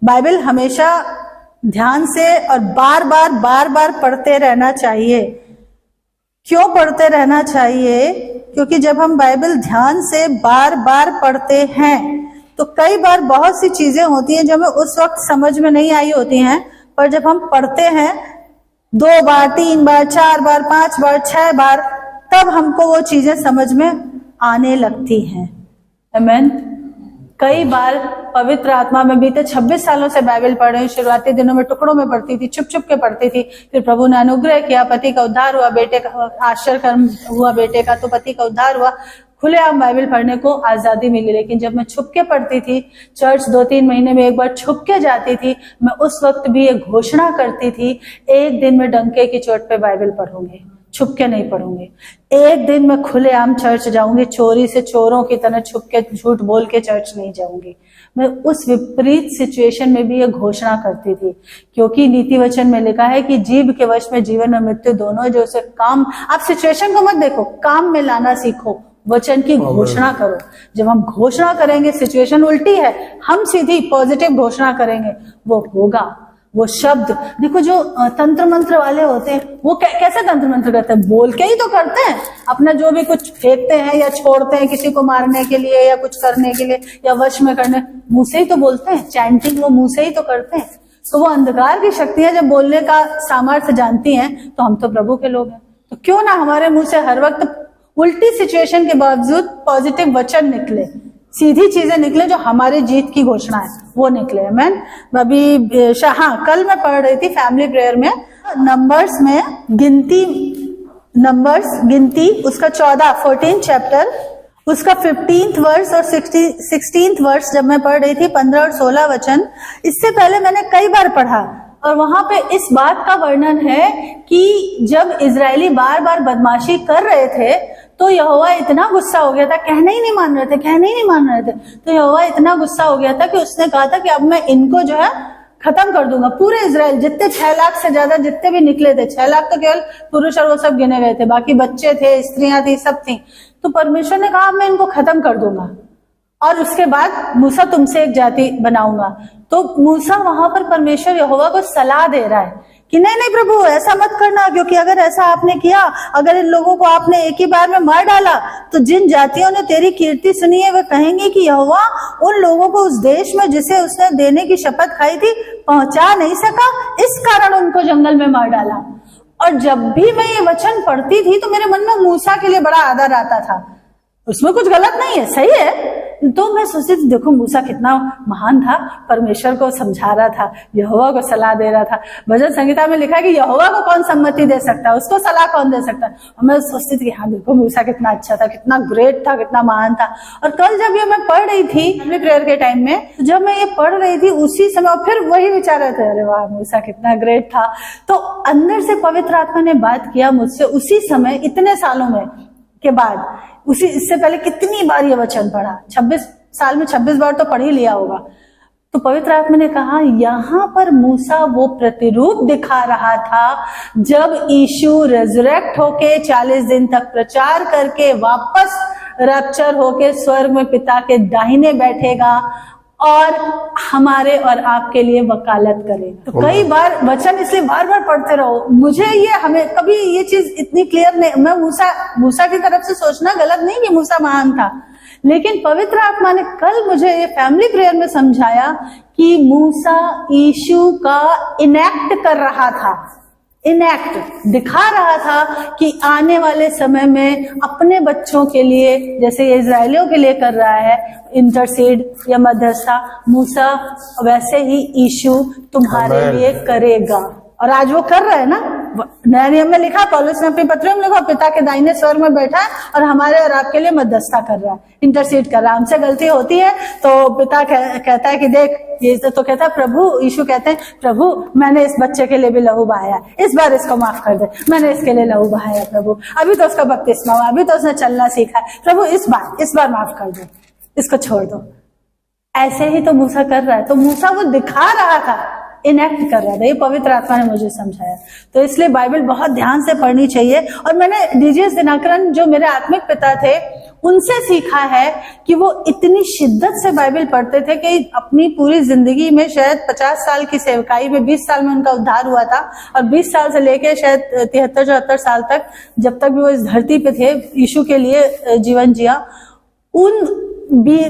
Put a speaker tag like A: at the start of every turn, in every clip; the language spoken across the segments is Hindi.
A: बाइबल हमेशा ध्यान से और बार बार पढ़ते रहना चाहिए। क्यों पढ़ते रहना चाहिए? क्योंकि जब हम बाइबल ध्यान से बार बार पढ़ते हैं तो कई बार बहुत सी चीजें होती हैं जो हमें उस वक्त समझ में नहीं आई होती हैं, पर जब हम पढ़ते हैं 2 बार, 3 बार, 4 बार, 5 बार, 6 बार, तब हमको वो चीजें समझ में आने लगती हैं। आमीन। कई बार पवित्र आत्मा में बीते 26 सालों से बाइबल पढ़ रही हूँ। शुरुआती दिनों में टुकड़ों में पढ़ती थी, छुप छुप के पढ़ती थी, फिर प्रभु ने अनुग्रह किया, पति का उद्धार हुआ, बेटे का आश्चर्य हुआ, बेटे का, तो पति का उद्धार हुआ, खुलेआम बाइबल पढ़ने को आजादी मिली। लेकिन जब मैं छुप के पढ़ती थी, चर्च 2-3 महीने में एक बार छुप के जाती थी, मैं उस वक्त भी ये घोषणा करती थी, एक दिन मैं डंके की चोट पे बाइबल पढ़ूंगी, छुप के नहीं पढ़ूंगी। एक दिन मैं खुलेआम चर्च जाऊंगी, चोरी से चोरों की तरह छुप के झूठ बोल के चर्च नहीं जाऊंगी। मैं उस विपरीत सिचुएशन में भी ये घोषणा करती थी, क्योंकि नीति वचन में लिखा है कि जीभ के वश में जीवन और मृत्यु दोनों है, जो उसे काम, आप सिचुएशन को मत देखो, काम में लाना सीखो, वचन की घोषणा करो। जब हम घोषणा करेंगे, सिचुएशन उल्टी है, हम सीधी पॉजिटिव घोषणा करेंगे, वो होगा। वो शब्द देखो, जो तंत्र मंत्र वाले होते हैं वो कैसे तंत्र मंत्र करते हैं? बोल के ही तो करते हैं। अपना जो भी कुछ फेंकते हैं या छोड़ते हैं किसी को मारने के लिए या कुछ करने के लिए या वश में करने, मुंह से ही तो बोलते हैं। चैंटिंग वो मुंह से ही तो करते हैं। तो वो अंधकार की शक्तियां जब बोलने का सामर्थ्य जानती हैं, तो हम तो प्रभु के लोग हैं, तो क्यों ना हमारे मुंह से हर वक्त उल्टी सिचुएशन के बावजूद पॉजिटिव वचन निकले, सीधी चीजें निकले, जो हमारी जीत की घोषणा है वो निकले। आमीन। अभी कल मैं पढ़ रही थी फैमिली प्रेयर में, नंबर्स में गिनती उसका 14 चैप्टर, उसका 15th वर्स और 16th वर्स जब मैं पढ़ रही थी, 15 और 16 वचन, इससे पहले मैंने कई बार पढ़ा, और वहां पे इस बात का वर्णन है कि जब इजरायली बार बार बदमाशी कर रहे थे तो यहोवा इतना गुस्सा हो गया था, कहना ही नहीं मान रहे थे, तो यहोवा इतना गुस्सा हो गया था कि उसने कहा था कि अब मैं इनको जो है खत्म कर दूंगा। पूरे इजराइल, जितने 6 लाख से ज्यादा जितने भी निकले थे, 6 लाख तो केवल पुरुष और वो सब गिने गए थे, बाकी बच्चे थे, स्त्रियां थी, सब थी। तो परमेश्वर ने कहा मैं इनको खत्म कर दूंगा और उसके बाद मूसा तुमसे एक जाति बनाऊंगा। तो मूसा वहां पर परमेश्वर यहोवा को सलाह दे रहा है कि नहीं प्रभु, ऐसा मत करना, क्योंकि अगर ऐसा आपने किया, अगर इन लोगों को आपने एक ही बार में मार डाला, तो जिन जातियों ने तेरी कीर्ति सुनी है वे कहेंगे कि यहोवा उन लोगों को उस देश में जिसे उसने देने की शपथ खाई थी पहुंचा नहीं सका, इस कारण उनको जंगल में मार डाला। और जब भी मैं ये वचन पढ़ती थी तो मेरे मन में मूसा के लिए बड़ा आदर आता था। उसमें कुछ गलत नहीं है, सही है। तो मैं सोचती थी, देखो मूसा कितना महान था, परमेश्वर को समझा रहा था, यहोवा को सलाह दे रहा था। भजन संहिता में लिखा है कि यहोवा को कौन सम्मति दे सकता है, उसको सलाह कौन दे सकता है। और मैं सोचती थी, हाँ देखो मूसा कितना अच्छा था, कितना ग्रेट था, कितना महान था। और कल जब ये मैं पढ़ रही थी फैमिली प्रेयर के टाइम में, जब मैं ये पढ़ रही थी उसी समय, और फिर वही विचार रहे थे, अरे वाह मूसा कितना ग्रेट था। तो अंदर से पवित्र आत्मा ने बात किया मुझसे उसी समय, इतने सालों में के बाद। इससे पहले कितनी बार ये वचन पढ़ा, 26 साल में 26 बार तो पढ़ ही लिया होगा। तो पवित्र आत्मा ने कहा, यहाँ पर मूसा वो प्रतिरूप दिखा रहा था जब यीशु रेजरेक्ट होके 40 दिन तक प्रचार करके वापस रैप्चर होके स्वर्ग में पिता के दाहिने बैठेगा और हमारे और आपके लिए वकालत करेगा। तो कई बार वचन इसलिए बार बार पढ़ते रहो। मुझे ये, हमें कभी ये चीज इतनी क्लियर नहीं, मैं मूसा की तरफ से सोचना गलत नहीं कि मूसा महान था, लेकिन पवित्र आत्मा ने कल मुझे ये फैमिली प्रेयर में समझाया कि मूसा यीशु का इनेक्ट कर रहा था, इनेक्ट दिखा रहा था कि आने वाले समय में अपने बच्चों के लिए, जैसे ये इजरायलियों के लिए कर रहा है इंटरसीड या मध्यस्थता, मूसा वैसे ही यीशु तुम्हारे लिए करेगा। और आज वो कर रहा है ना, नया नियम में लिखा, पौलुस ने अपनी पत्रियों में लिखा, पिता के दाहिने स्वर्ग में बैठा है और हमारे और आपके लिए मध्यस्थता कर रहा है, इंटरसीड कर रहा है। हमसे गलती होती है तो पिता कहता है कि देख ये, तो कहता है प्रभु, यीशु कहते हैं प्रभु मैंने इस बच्चे के लिए भी लहू बहाया, इस बार इसको माफ कर दे, मैंने इसके लिए लहू बहाया प्रभु, अभी तो उसका बपतिस्मा हुआ, अभी तो उसने चलना सीखा है, प्रभु इस बार माफ कर दो, इसको छोड़ दो। ऐसे ही तो मूसा कर रहा है। तो मूसा वो दिखा रहा था, इनेक्ट कर रहा था। ये पवित्र आत्मा ने मुझे समझाया। तो इसलिए बाइबल बहुत ध्यान से पढ़नी चाहिए। और मैंने डीजीएस दिनाकरन जो मेरे आत्मिक पिता थे, उनसे सीखा है कि वो इतनी शिद्दत से बाइबल पढ़ते थे कि अपनी पूरी जिंदगी में शायद 50 साल की सेवकाई में 20 साल में उनका उद्धार हुआ था, और 20 साल से लेके शायद 73-74 साल तक, जब तक भी वो इस धरती पे थे, यीशु के लिए जीवन जिया। उन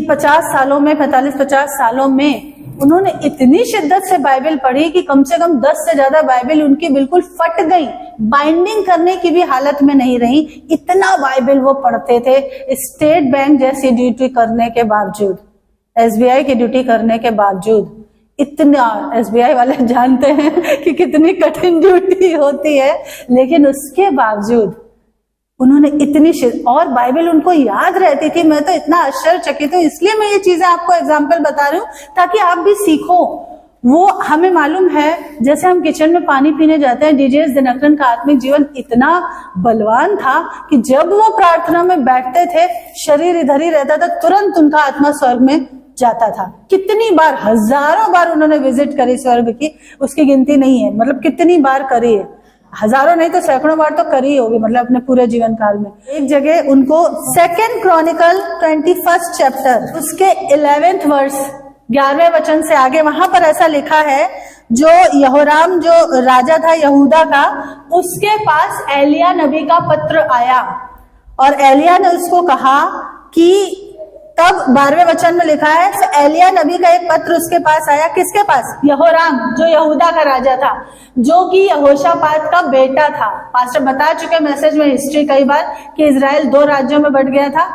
A: 50 सालों में, 45-50 सालों में उन्होंने इतनी शिद्दत से बाइबल पढ़ी कि कम से कम 10 से ज्यादा बाइबल उनकी बिल्कुल फट गई, बाइंडिंग करने की भी हालत में नहीं रही, इतना बाइबल वो पढ़ते थे। स्टेट बैंक जैसी ड्यूटी करने के बावजूद, एसबीआई की ड्यूटी करने के बावजूद, इतना, एसबीआई वाले जानते हैं कि कितनी कठिन ड्यूटी होती है, लेकिन उसके बावजूद उन्होंने इतनी और बाइबल उनको याद रहती थी। मैं तो इतना आश्चर्यचकित हूं, इसलिए मैं ये चीजें आपको एग्जाम्पल बता रही हूँ ताकि आप भी सीखो। वो हमें मालूम है, जैसे हम किचन में पानी पीने जाते हैं, डीजेएस दिनकरन का आत्मिक जीवन इतना बलवान था कि जब वो प्रार्थना में बैठते थे, शरीर इधर ही रहता था, तुरंत उनका आत्मा स्वर्ग में जाता था। कितनी बार, हजारों बार उन्होंने विजिट करी स्वर्ग की, उसकी गिनती नहीं है, मतलब कितनी बार करी है, हजारों नहीं तो सैकड़ों बार तो करी होगी, मतलब अपने पूरे जीवन काल में। एक जगह उनको 2 क्रॉनिकल 21 चैप्टर उसके 11th वर्स 11वें वचन से आगे, वहां पर ऐसा लिखा है, जो यहोराम जो राजा था यहूदा का, उसके पास एलिया नबी का पत्र आया, और एलिया ने उसको कहा कि, तब 12वें वचन में लिखा है, एलिया नबी का एक पत्र उसके पास आया। किसके पास? यहोराम, जो यहूदा का राजा था, जो कि यहोशापात का बेटा था। पास्टर बता चुके मैसेज में हिस्ट्री कई बार कि इजराइल 2 राज्यों में बट गया था,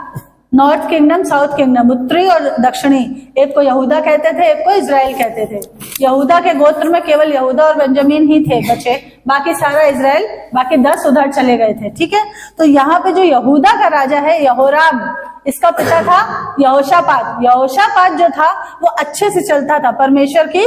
A: नॉर्थ किंगडम, साउथ किंगडम, उत्तरी और दक्षिणी। एक को यहूदा कहते थे, एक को इजराइल कहते थे। यहूदा के गोत्र में केवल यहूदा और बेंजामिन ही थे बचे, बाकी सारा इजराइल, बाकी 10 उधर चले गए थे। ठीक है, तो यहाँ पे जो यहूदा का राजा है यहोराम, इसका पिता था यहोशापात। यहोशापात जो था वो अच्छे से चलता था, परमेश्वर की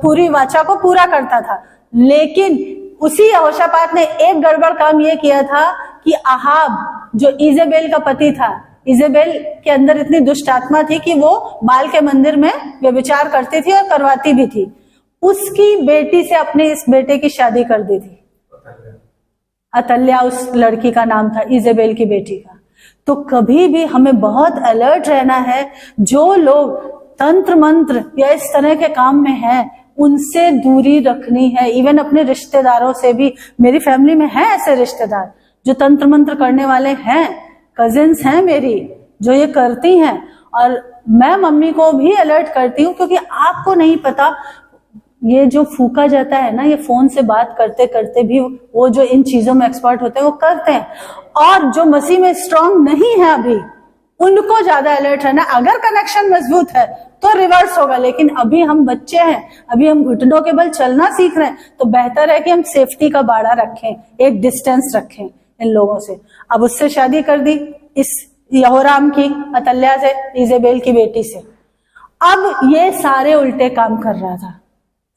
A: पूरी वाचा को पूरा करता था, लेकिन उसी यहोशापात ने एक गड़बड़ काम ये किया था कि अहाब, जो इजेबेल का पति था, इजेबेल के अंदर इतनी दुष्ट आत्मा थी कि वो बाल के मंदिर में व्यभिचार करती थी और करवाती भी थी, उसकी बेटी से अपने इस बेटे की शादी कर दी थी। अतल्या उस लड़की का नाम था, इजेबेल की बेटी का। तो कभी भी हमें बहुत अलर्ट रहना है, जो लोग तंत्र मंत्र या इस तरह के काम में हैं, उनसे दूरी रखनी है। इवन अपने रिश्तेदारों से भी, मेरी फैमिली में है ऐसे रिश्तेदार जो तंत्र मंत्र करने वाले हैं, कजिन्स हैं मेरी जो ये करती हैं, और मैं मम्मी को भी अलर्ट करती हूँ, क्योंकि आपको नहीं पता ये जो फूका जाता है ना, ये फोन से बात करते करते भी वो जो इन चीजों में एक्सपर्ट होते हैं वो करते हैं, और जो मसीह में स्ट्रांग नहीं है अभी, उनको ज्यादा अलर्ट रहना। अगर कनेक्शन मजबूत है तो रिवर्स होगा, लेकिन अभी हम बच्चे हैं, अभी हम घुटनों के बल चलना सीख रहे हैं, तो बेहतर है कि हम सेफ्टी का बाड़ा रखें, एक डिस्टेंस रखें इन लोगों से। अब उससे शादी कर दी इस यहोराम की, अतल्या से, इजेबेल की बेटी से। अब ये सारे उल्टे काम कर रहा था,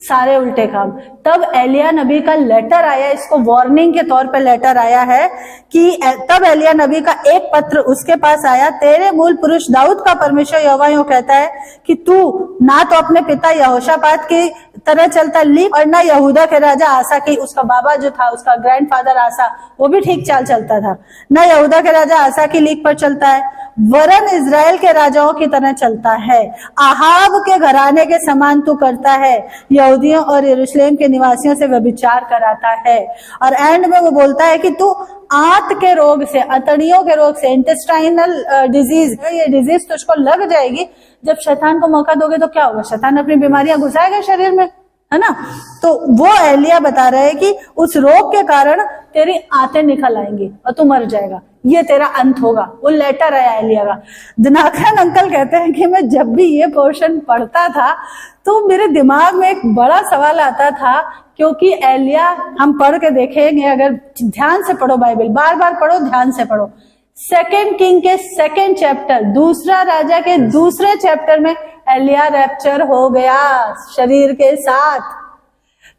A: सारे उल्टे काम। तब एलिया नबी का लेटर आया, इसको वार्निंग के तौर पे लेटर आया है कि तब एलिया नबी का एक पत्र उसके पास आया, तेरे मूल पुरुष दाऊद का परमेश्वर यहोवा यूं कहता है कि तू ना तो अपने पिता यहोशापात की तरह चलता लीक, और ना यहूदा के राजा आसा की, उसका बाबा जो था, उसका ग्रैंडफादर आसा, वो भी ठीक चाल चलता था, ना यहूदा के राजा आसा की लीक पर चलता है, वरन इजराइल के राजाओं की तरह चलता है। आहाब के घराने के समान तू करता है, यहूदियों और यरूशलेम के निवासियों से व्यभिचार कराता है। और एंड में वो बोलता है कि तू आंत के रोग से, अतड़ियों के रोग से, इंटेस्टाइनल डिजीज, ये डिजीज तुझको लग जाएगी। जब शैतान को मौका दोगे तो क्या होगा? शैतान अपनी बीमारियां घुसाएगा शरीर में, है ना? तो वो एलिया बता रहे हैं कि उस रोग के कारण तेरी आंतें निकल आएंगी और तू मर जाएगा, ये तेरा अंत होगा। वो लेटर आया एलिया का। दिनाकरन अंकल कहते हैं कि मैं जब भी ये पोर्शन पढ़ता था तो मेरे दिमाग में एक बड़ा सवाल आता था, क्योंकि एलिया, हम पढ़ के देखेंगे, अगर ध्यान से पढ़ो बाइबल, बार बार पढ़ो, ध्यान से पढ़ो, 2 किंग के 2nd चैप्टर, दूसरा राजा के दूसरे चैप्टर में एलिया रैप्चर हो गया शरीर के साथ।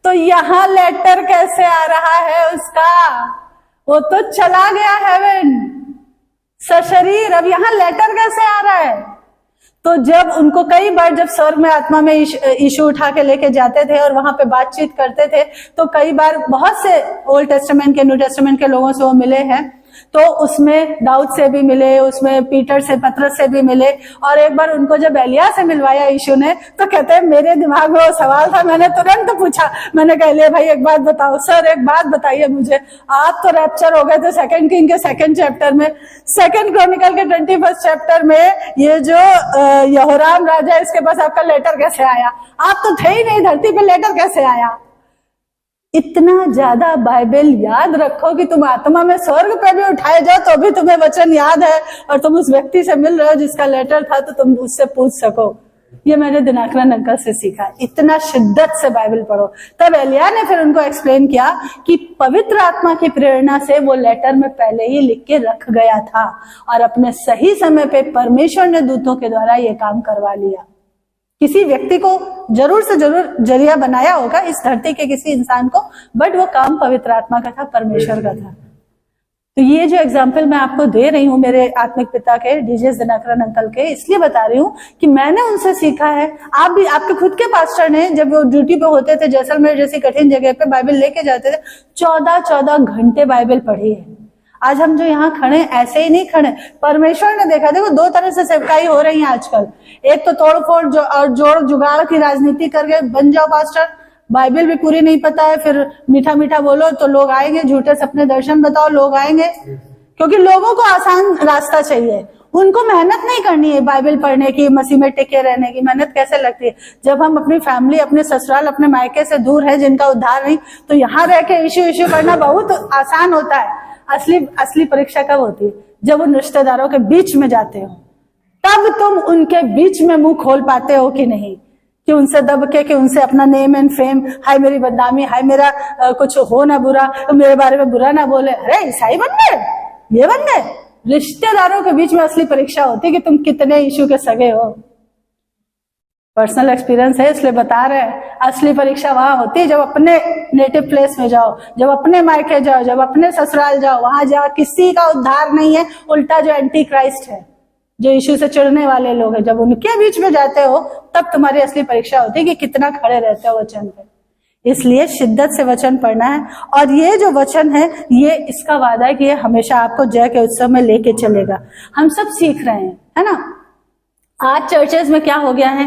A: तो यहाँ लेटर कैसे आ रहा है उसका? वो तो चला गया हेवन सशरीर, अब यहाँ लेटर कैसे आ रहा है? तो जब उनको कई बार, जब स्वर्ग में आत्मा में यीशु उठा के लेके जाते थे और वहां पे बातचीत करते थे, तो कई बार बहुत से ओल्ड टेस्टामेंट के, न्यू टेस्टामेंट के लोगों से वो मिले हैं, तो उसमें दाऊद से भी मिले, उसमें पीटर से, पतरस से भी मिले। और एक बार उनको जब एलिया से मिलवाया यीशु ने, तो कहते हैं मेरे दिमाग में वो सवाल था, मैंने तुरंत पूछा, मैंने कह लिया भाई एक बात बताओ सर, एक बात बताइए मुझे, आप तो रैप्चर हो गए थे सेकंड किंग के 2nd चैप्टर में, 2 क्रॉनिकल के 21 चैप्टर में, ये जो यहोराम राजा इसके पास आपका लेटर कैसे आया? आप तो थे ही नहीं धरती पे, लेटर कैसे आया? इतना ज्यादा बाइबल याद रखो कि तुम आत्मा में स्वर्ग पे भी उठाए जाओ तो भी तुम्हें वचन याद है, और तुम उस व्यक्ति से मिल रहे हो जिसका लेटर था तो तुम उससे पूछ सको। ये मैंने दिनाकरन अंकल से सीखा, इतना शिद्दत से बाइबल पढ़ो। तब एलिया ने फिर उनको एक्सप्लेन किया कि पवित्र आत्मा की प्रेरणा से वो लेटर में पहले ही लिख के रख गया था, और अपने सही समय पे परमेश्वर ने दूतों के द्वारा ये काम करवा लिया। किसी व्यक्ति को जरूर से जरूर जरिया बनाया होगा इस धरती के किसी इंसान को, बट वो काम पवित्र आत्मा का था, परमेश्वर का था। तो ये जो एग्जाम्पल मैं आपको दे रही हूँ मेरे आत्मिक पिता के, डीजे दिनाकरन अंकल के, इसलिए बता रही हूँ कि मैंने उनसे सीखा है। आप भी, आपके खुद के पास्टर ने जब वो ड्यूटी पे होते थे जैसलमेर जैसी कठिन जगह पे, बाइबल लेके जाते थे, 14 घंटे बाइबल पढ़ी है। आज हम जो यहाँ खड़े ऐसे ही नहीं खड़े, परमेश्वर ने देखा। देखो 2 तरह से सेवकाई हो रही है आजकल, एक तो तोड़फोड़ और जोड़ जुगाड़ की राजनीति करके बन जाओ पास्टर, बाइबल भी पूरी नहीं पता है, फिर मीठा मीठा बोलो तो लोग आएंगे, झूठे सपने दर्शन बताओ लोग आएंगे, क्योंकि लोगों को आसान रास्ता चाहिए। उनको मेहनत नहीं करनी है बाइबल पढ़ने की, मसीह में टिके रहने की। मेहनत कैसे लगती है जब हम अपनी फैमिली, अपने ससुराल, अपने मायके से दूर है, जिनका उद्धार नहीं, तो यहाँ रह के इश्यू करना बहुत आसान होता है। असली परीक्षा कब होती है? जब उन रिश्तेदारों के बीच में जाते हो, तब तुम उनके बीच में मुंह खोल पाते हो कि नहीं, कि उनसे दब के, कि उनसे अपना नेम एंड फेम, हाय मेरी बदनामी, हाय मेरा कुछ हो ना बुरा, मेरे बारे में बुरा ना बोले, अरे ईसाई बन गए, ये बन गए। रिश्तेदारों के बीच में असली परीक्षा होती है कि तुम कितने यीशु के सगे हो। पर्सनल एक्सपीरियंस है इसलिए बता रहे हैं। असली परीक्षा वहां होती है जब अपने नेटिव प्लेस में जाओ, जब अपने मायके जाओ, जब अपने ससुराल जाओ, वहां जाओ किसी का उद्धार नहीं है, उल्टा जो एंटी क्राइस्ट है, जो यीशु से चिढ़ने वाले लोग हैं, जब उनके बीच में जाते हो तब तुम्हारी असली परीक्षा होती है कि कितना खड़े रहते हो वचन पे। इसलिए शिद्दत से वचन पढ़ना है, और ये जो वचन है ये इसका वादा है कि ये हमेशा आपको जय के उत्सव में लेके चलेगा। हम सब सीख रहे हैं, है ना। आज चर्चेस में क्या हो गया है,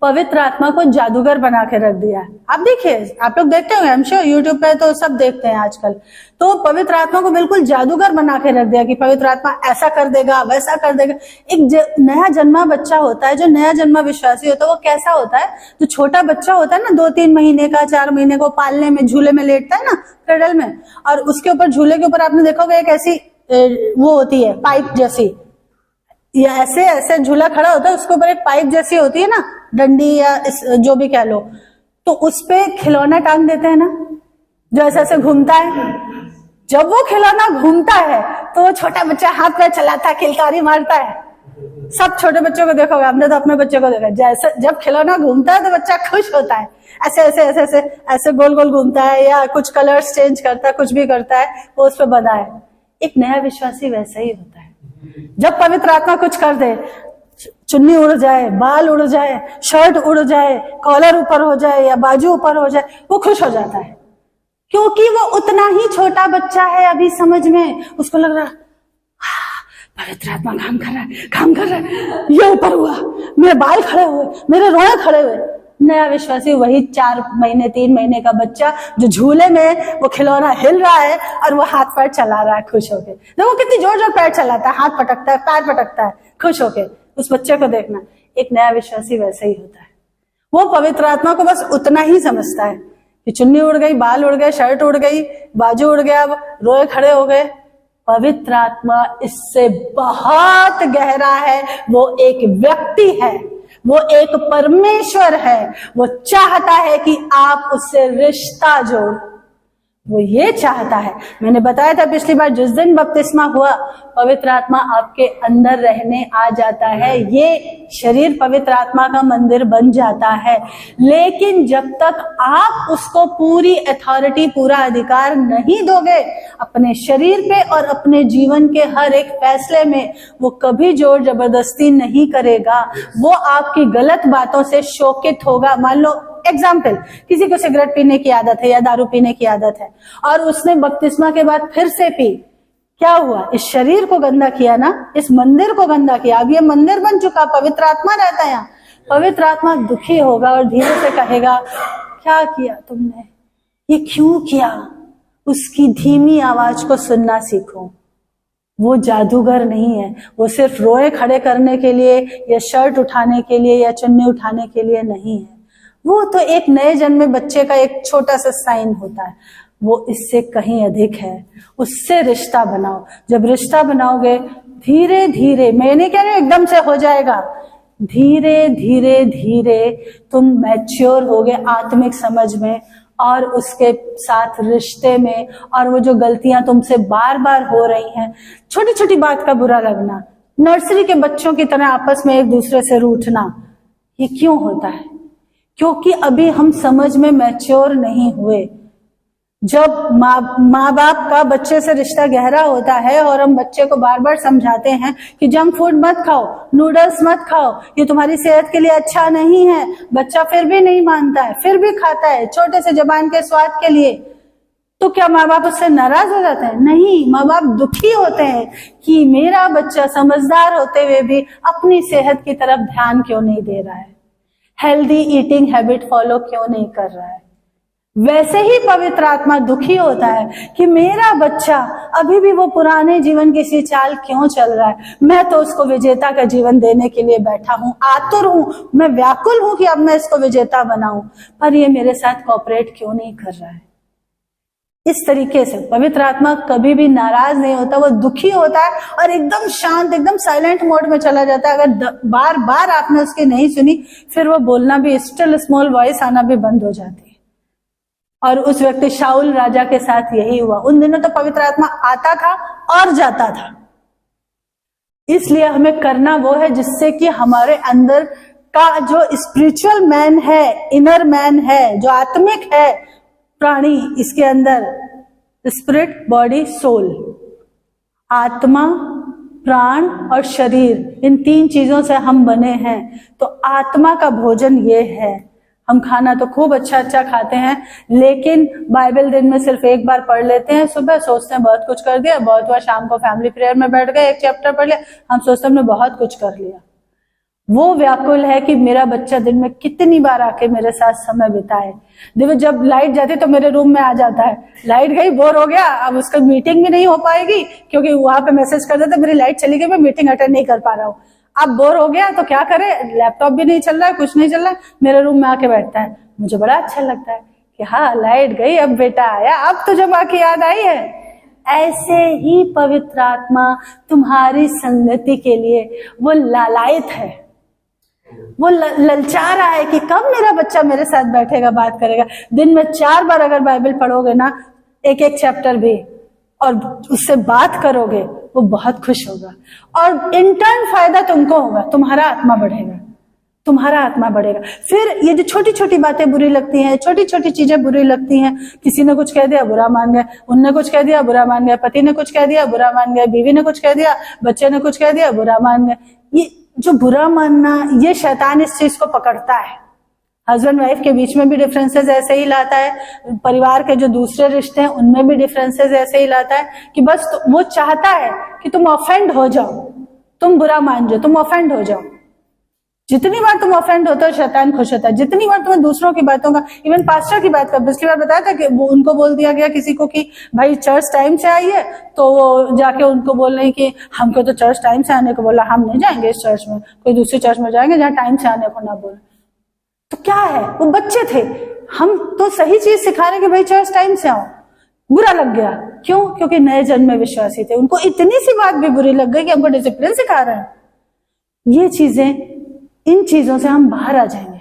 A: पवित्र आत्मा को जादूगर बना के रख दिया है। आप देखिए, आप लोग देखते होंगे, हम श्योर यूट्यूब पे तो सब देखते हैं आजकल। तो पवित्र आत्मा को बिल्कुल जादूगर बना के रख दिया कि पवित्र आत्मा ऐसा कर देगा, वैसा कर देगा। एक नया जन्मा बच्चा होता है, जो नया जन्मा विश्वासी होता है, वो कैसा होता है? जो छोटा बच्चा होता है ना, 2-3 महीने का, 4 महीने को पालने में झूले में लेटता है ना, क्रडल में, और उसके ऊपर, झूले के ऊपर आपने देखोगे एक ऐसी वो होती है पाइप जैसी, या ऐसे ऐसे झूला खड़ा होता है, उसके ऊपर एक पाइप जैसी होती है ना, डंडी या जो भी कह लो, तो उस पे खिलौना टांग देते हैं ना, जो ऐसे ऐसे घूमता है। जब वो खिलौना घूमता है तो वो छोटा बच्चा हाथ पे चलाता है, किलकारी मारता है। सब छोटे बच्चों को देखोगे, हमने तो अपने बच्चे को देखा, जैसे जब खिलौना घूमता है तो बच्चा खुश होता है, ऐसे ऐसे ऐसे ऐसे ऐसे गोल गोल घूमता है, या कुछ कलर्स चेंज करता है, कुछ भी करता है, वो उस पर बंधा है। एक नया विश्वासी वैसा ही होता है। जब पवित्र आत्मा कुछ कर दे, चुन्नी उड़ जाए, बाल उड़ जाए, शर्ट उड़ जाए, कॉलर ऊपर हो जाए या बाजू ऊपर हो जाए, वो खुश हो जाता है, क्योंकि वो उतना ही छोटा बच्चा है अभी समझ में। उसको लग रहा पवित्र आत्मा काम कर रहा है, काम कर रहा है, ये ऊपर हुआ, मेरे बाल खड़े हुए, मेरे रोए खड़े हुए। नया विश्वासी वही 4 महीने 3 महीने का बच्चा जो झूले में वो खिलौना हिल रहा है और वो हाथ पैर चला रहा है खुश होके। देखो कितनी जोर जोर पैर चलाता है, हाथ पटकता है, पैर पटकता है, खुश होके। उस बच्चे को देखना, एक नया विश्वासी वैसे ही होता है। वो पवित्र आत्मा को बस उतना ही समझता है कि चुन्नी उड़ गई, बाल उड़ गए, शर्ट उड़ गई, बाजू उड़ गया, रोए खड़े हो गए। पवित्र आत्मा इससे बहुत गहरा है। वो एक व्यक्ति है, वो एक परमेश्वर है। वो चाहता है कि आप उससे रिश्ता जोड़, वो ये चाहता है। मैंने बताया था पिछली बार, जिस दिन बपतिस्मा हुआ, पवित्र आत्मा आपके अंदर रहने आ जाता है। ये शरीर पवित्र आत्मा का मंदिर बन जाता है। लेकिन जब तक आप उसको पूरी अथॉरिटी, पूरा अधिकार नहीं दोगे अपने शरीर पे और अपने जीवन के हर एक फैसले में, वो कभी जोर जबरदस्ती नहीं करेगा। वो आपकी गलत बातों से शोकित होगा। मान लो एग्जाम्पल, किसी को सिगरेट पीने की आदत है या दारू पीने की आदत है, और उसने बपतिस्मा के बाद फिर से पी, क्या हुआ? इस शरीर को गंदा किया ना, इस मंदिर को गंदा किया। अब ये मंदिर बन चुका, पवित्र आत्मा रहता है यहाँ। पवित्र आत्मा दुखी होगा और धीरे से कहेगा, क्या किया तुमने, ये क्यों किया? उसकी धीमी आवाज को सुनना सीखो। वो जादूगर नहीं है, वो सिर्फ रोए खड़े करने के लिए या शर्ट उठाने के लिए या चुन्नी उठाने के लिए नहीं है। वो तो एक नए जन्मे बच्चे का एक छोटा सा साइन होता है। वो इससे कहीं अधिक है। उससे रिश्ता बनाओ। जब रिश्ता बनाओगे धीरे धीरे, मैं नहीं कह रही एकदम से हो जाएगा, धीरे धीरे धीरे तुम मैच्योर होगे आत्मिक समझ में और उसके साथ रिश्ते में। और वो जो गलतियां तुमसे बार बार हो रही हैं, छोटी छोटी बात का बुरा लगना, नर्सरी के बच्चों की तरह आपस में एक दूसरे से रूठना, ये क्यों होता है? क्योंकि अभी हम समझ में मैच्योर नहीं हुए। जब माँ बाप का बच्चे से रिश्ता गहरा होता है और हम बच्चे को बार बार समझाते हैं कि जंक फूड मत खाओ, नूडल्स मत खाओ, ये तुम्हारी सेहत के लिए अच्छा नहीं है, बच्चा फिर भी नहीं मानता है, फिर भी खाता है छोटे से जबान के स्वाद के लिए, तो क्या माँ बाप उससे नाराज हो जाते हैं? नहीं, माँ बाप दुखी होते हैं कि मेरा बच्चा समझदार होते हुए भी अपनी सेहत की तरफ ध्यान क्यों नहीं दे रहा है, हेल्दी ईटिंग हैबिट फॉलो क्यों नहीं कर रहा है। वैसे ही पवित्र आत्मा दुखी होता है कि मेरा बच्चा अभी भी वो पुराने जीवन की सी चाल क्यों चल रहा है। मैं तो उसको विजेता का जीवन देने के लिए बैठा हूं, आतुर हूं, मैं व्याकुल हूं कि अब मैं इसको विजेता बनाऊं, पर ये मेरे साथ कोऑपरेट क्यों नहीं कर रहा है। इस तरीके से पवित्र आत्मा कभी भी नाराज नहीं होता, वो दुखी होता है और एकदम शांत, एकदम साइलेंट मोड में चला जाता है। अगर बार बार आपने उसकी नहीं सुनी, फिर वो बोलना भी, स्टिल स्मॉल वॉइस आना भी बंद हो जाती है। और उस व्यक्ति शाऊल राजा के साथ यही हुआ। उन दिनों तो पवित्र आत्मा आता था और जाता था। इसलिए हमें करना वो है जिससे कि हमारे अंदर का जो स्पिरिचुअल मैन है, इनर मैन है, जो आत्मिक है प्राणी, इसके अंदर स्पिरिट, बॉडी, सोल, आत्मा, प्राण और शरीर, इन तीन चीजों से हम बने हैं। तो आत्मा का भोजन ये है। हम खाना तो खूब अच्छा अच्छा खाते हैं, लेकिन बाइबल दिन में सिर्फ एक बार पढ़ लेते हैं, सुबह सोचते हैं बहुत कुछ कर दिया, बहुत बार शाम को फैमिली प्रेयर में बैठ गए, एक चैप्टर पढ़ लिया, हम सोचते हैं हमने बहुत कुछ कर लिया। वो व्याकुल है कि मेरा बच्चा दिन में कितनी बार आके मेरे साथ समय बिताए। देखो, जब लाइट जाती तो मेरे रूम में आ जाता है, लाइट गई, बोर हो गया, अब उसका मीटिंग भी नहीं हो पाएगी क्योंकि वहां पे मैसेज कर देते मेरी लाइट चली गई, मैं मीटिंग अटेंड नहीं कर पा रहा हूँ। अब बोर हो गया तो क्या करे, लैपटॉप भी नहीं चल रहा है, कुछ नहीं चल रहा है, मेरे रूम में आके बैठता है। मुझे बड़ा अच्छा लगता है कि हाँ लाइट गई, अब बेटा आया, अब तुझे माँ की याद आई है। ऐसे ही पवित्र आत्मा तुम्हारी संगति के लिए वो लालायित है, वो ललचा रहा है कि कब मेरा बच्चा मेरे साथ बैठेगा, बात करेगा। दिन में 4 बार अगर बाइबल पढ़ोगे ना, एक एक चैप्टर भी, और उससे बात करोगे, वो बहुत खुश होगा। और इंटर्न फायदा तुमको होगा, तुम्हारा आत्मा बढ़ेगा, तुम्हारा आत्मा बढ़ेगा। फिर ये जो छोटी छोटी बातें बुरी लगती हैं, छोटी छोटी चीजें बुरी लगती हैं, किसी ने कुछ कह दिया बुरा मान गए, उनने कुछ कह दिया बुरा मान गए, पति ने कुछ कह दिया बुरा मान गए, बीवी ने कुछ कह दिया, बच्चे ने कुछ कह दिया बुरा मान गए। ये जो बुरा मानना, ये शैतान इस चीज को पकड़ता है। हस्बैंड वाइफ के बीच में भी डिफरेंसेस ऐसे ही लाता है, परिवार के जो दूसरे रिश्ते हैं उनमें भी डिफरेंसेस ऐसे ही लाता है कि बस वो चाहता है कि तुम ऑफेंड हो जाओ, तुम बुरा मान जाओ, तुम ऑफेंड हो जाओ। जितनी बार तुम ऑफेंड होते हो शैतान खुश होता है। जितनी बार तुम्हें दूसरों की बातों का, इवन पास्टर की बात का, पिछली बार बताया था कि उनको बोल दिया गया किसी को कि भाई चर्च टाइम से आई है, तो वो जाके उनको बोल रही कि हमको तो चर्च टाइम से आने को बोला, हम नहीं जाएंगे इस चर्च में, कोई दूसरी चर्च में जाएंगे जहाँ टाइम से आने को ना बोले। तो क्या है, वो बच्चे थे, हम तो सही चीज सिखा रहे कि भाई चर्च टाइम से आओ, बुरा लग गया। क्यों? क्योंकि नए जन्म में विश्वासी थे, उनको इतनी सी बात भी बुरी लग गई कि हमको डिसिप्लिन सिखा रहे हैं। ये चीजें, इन चीजों से हम बाहर आ जाएंगे,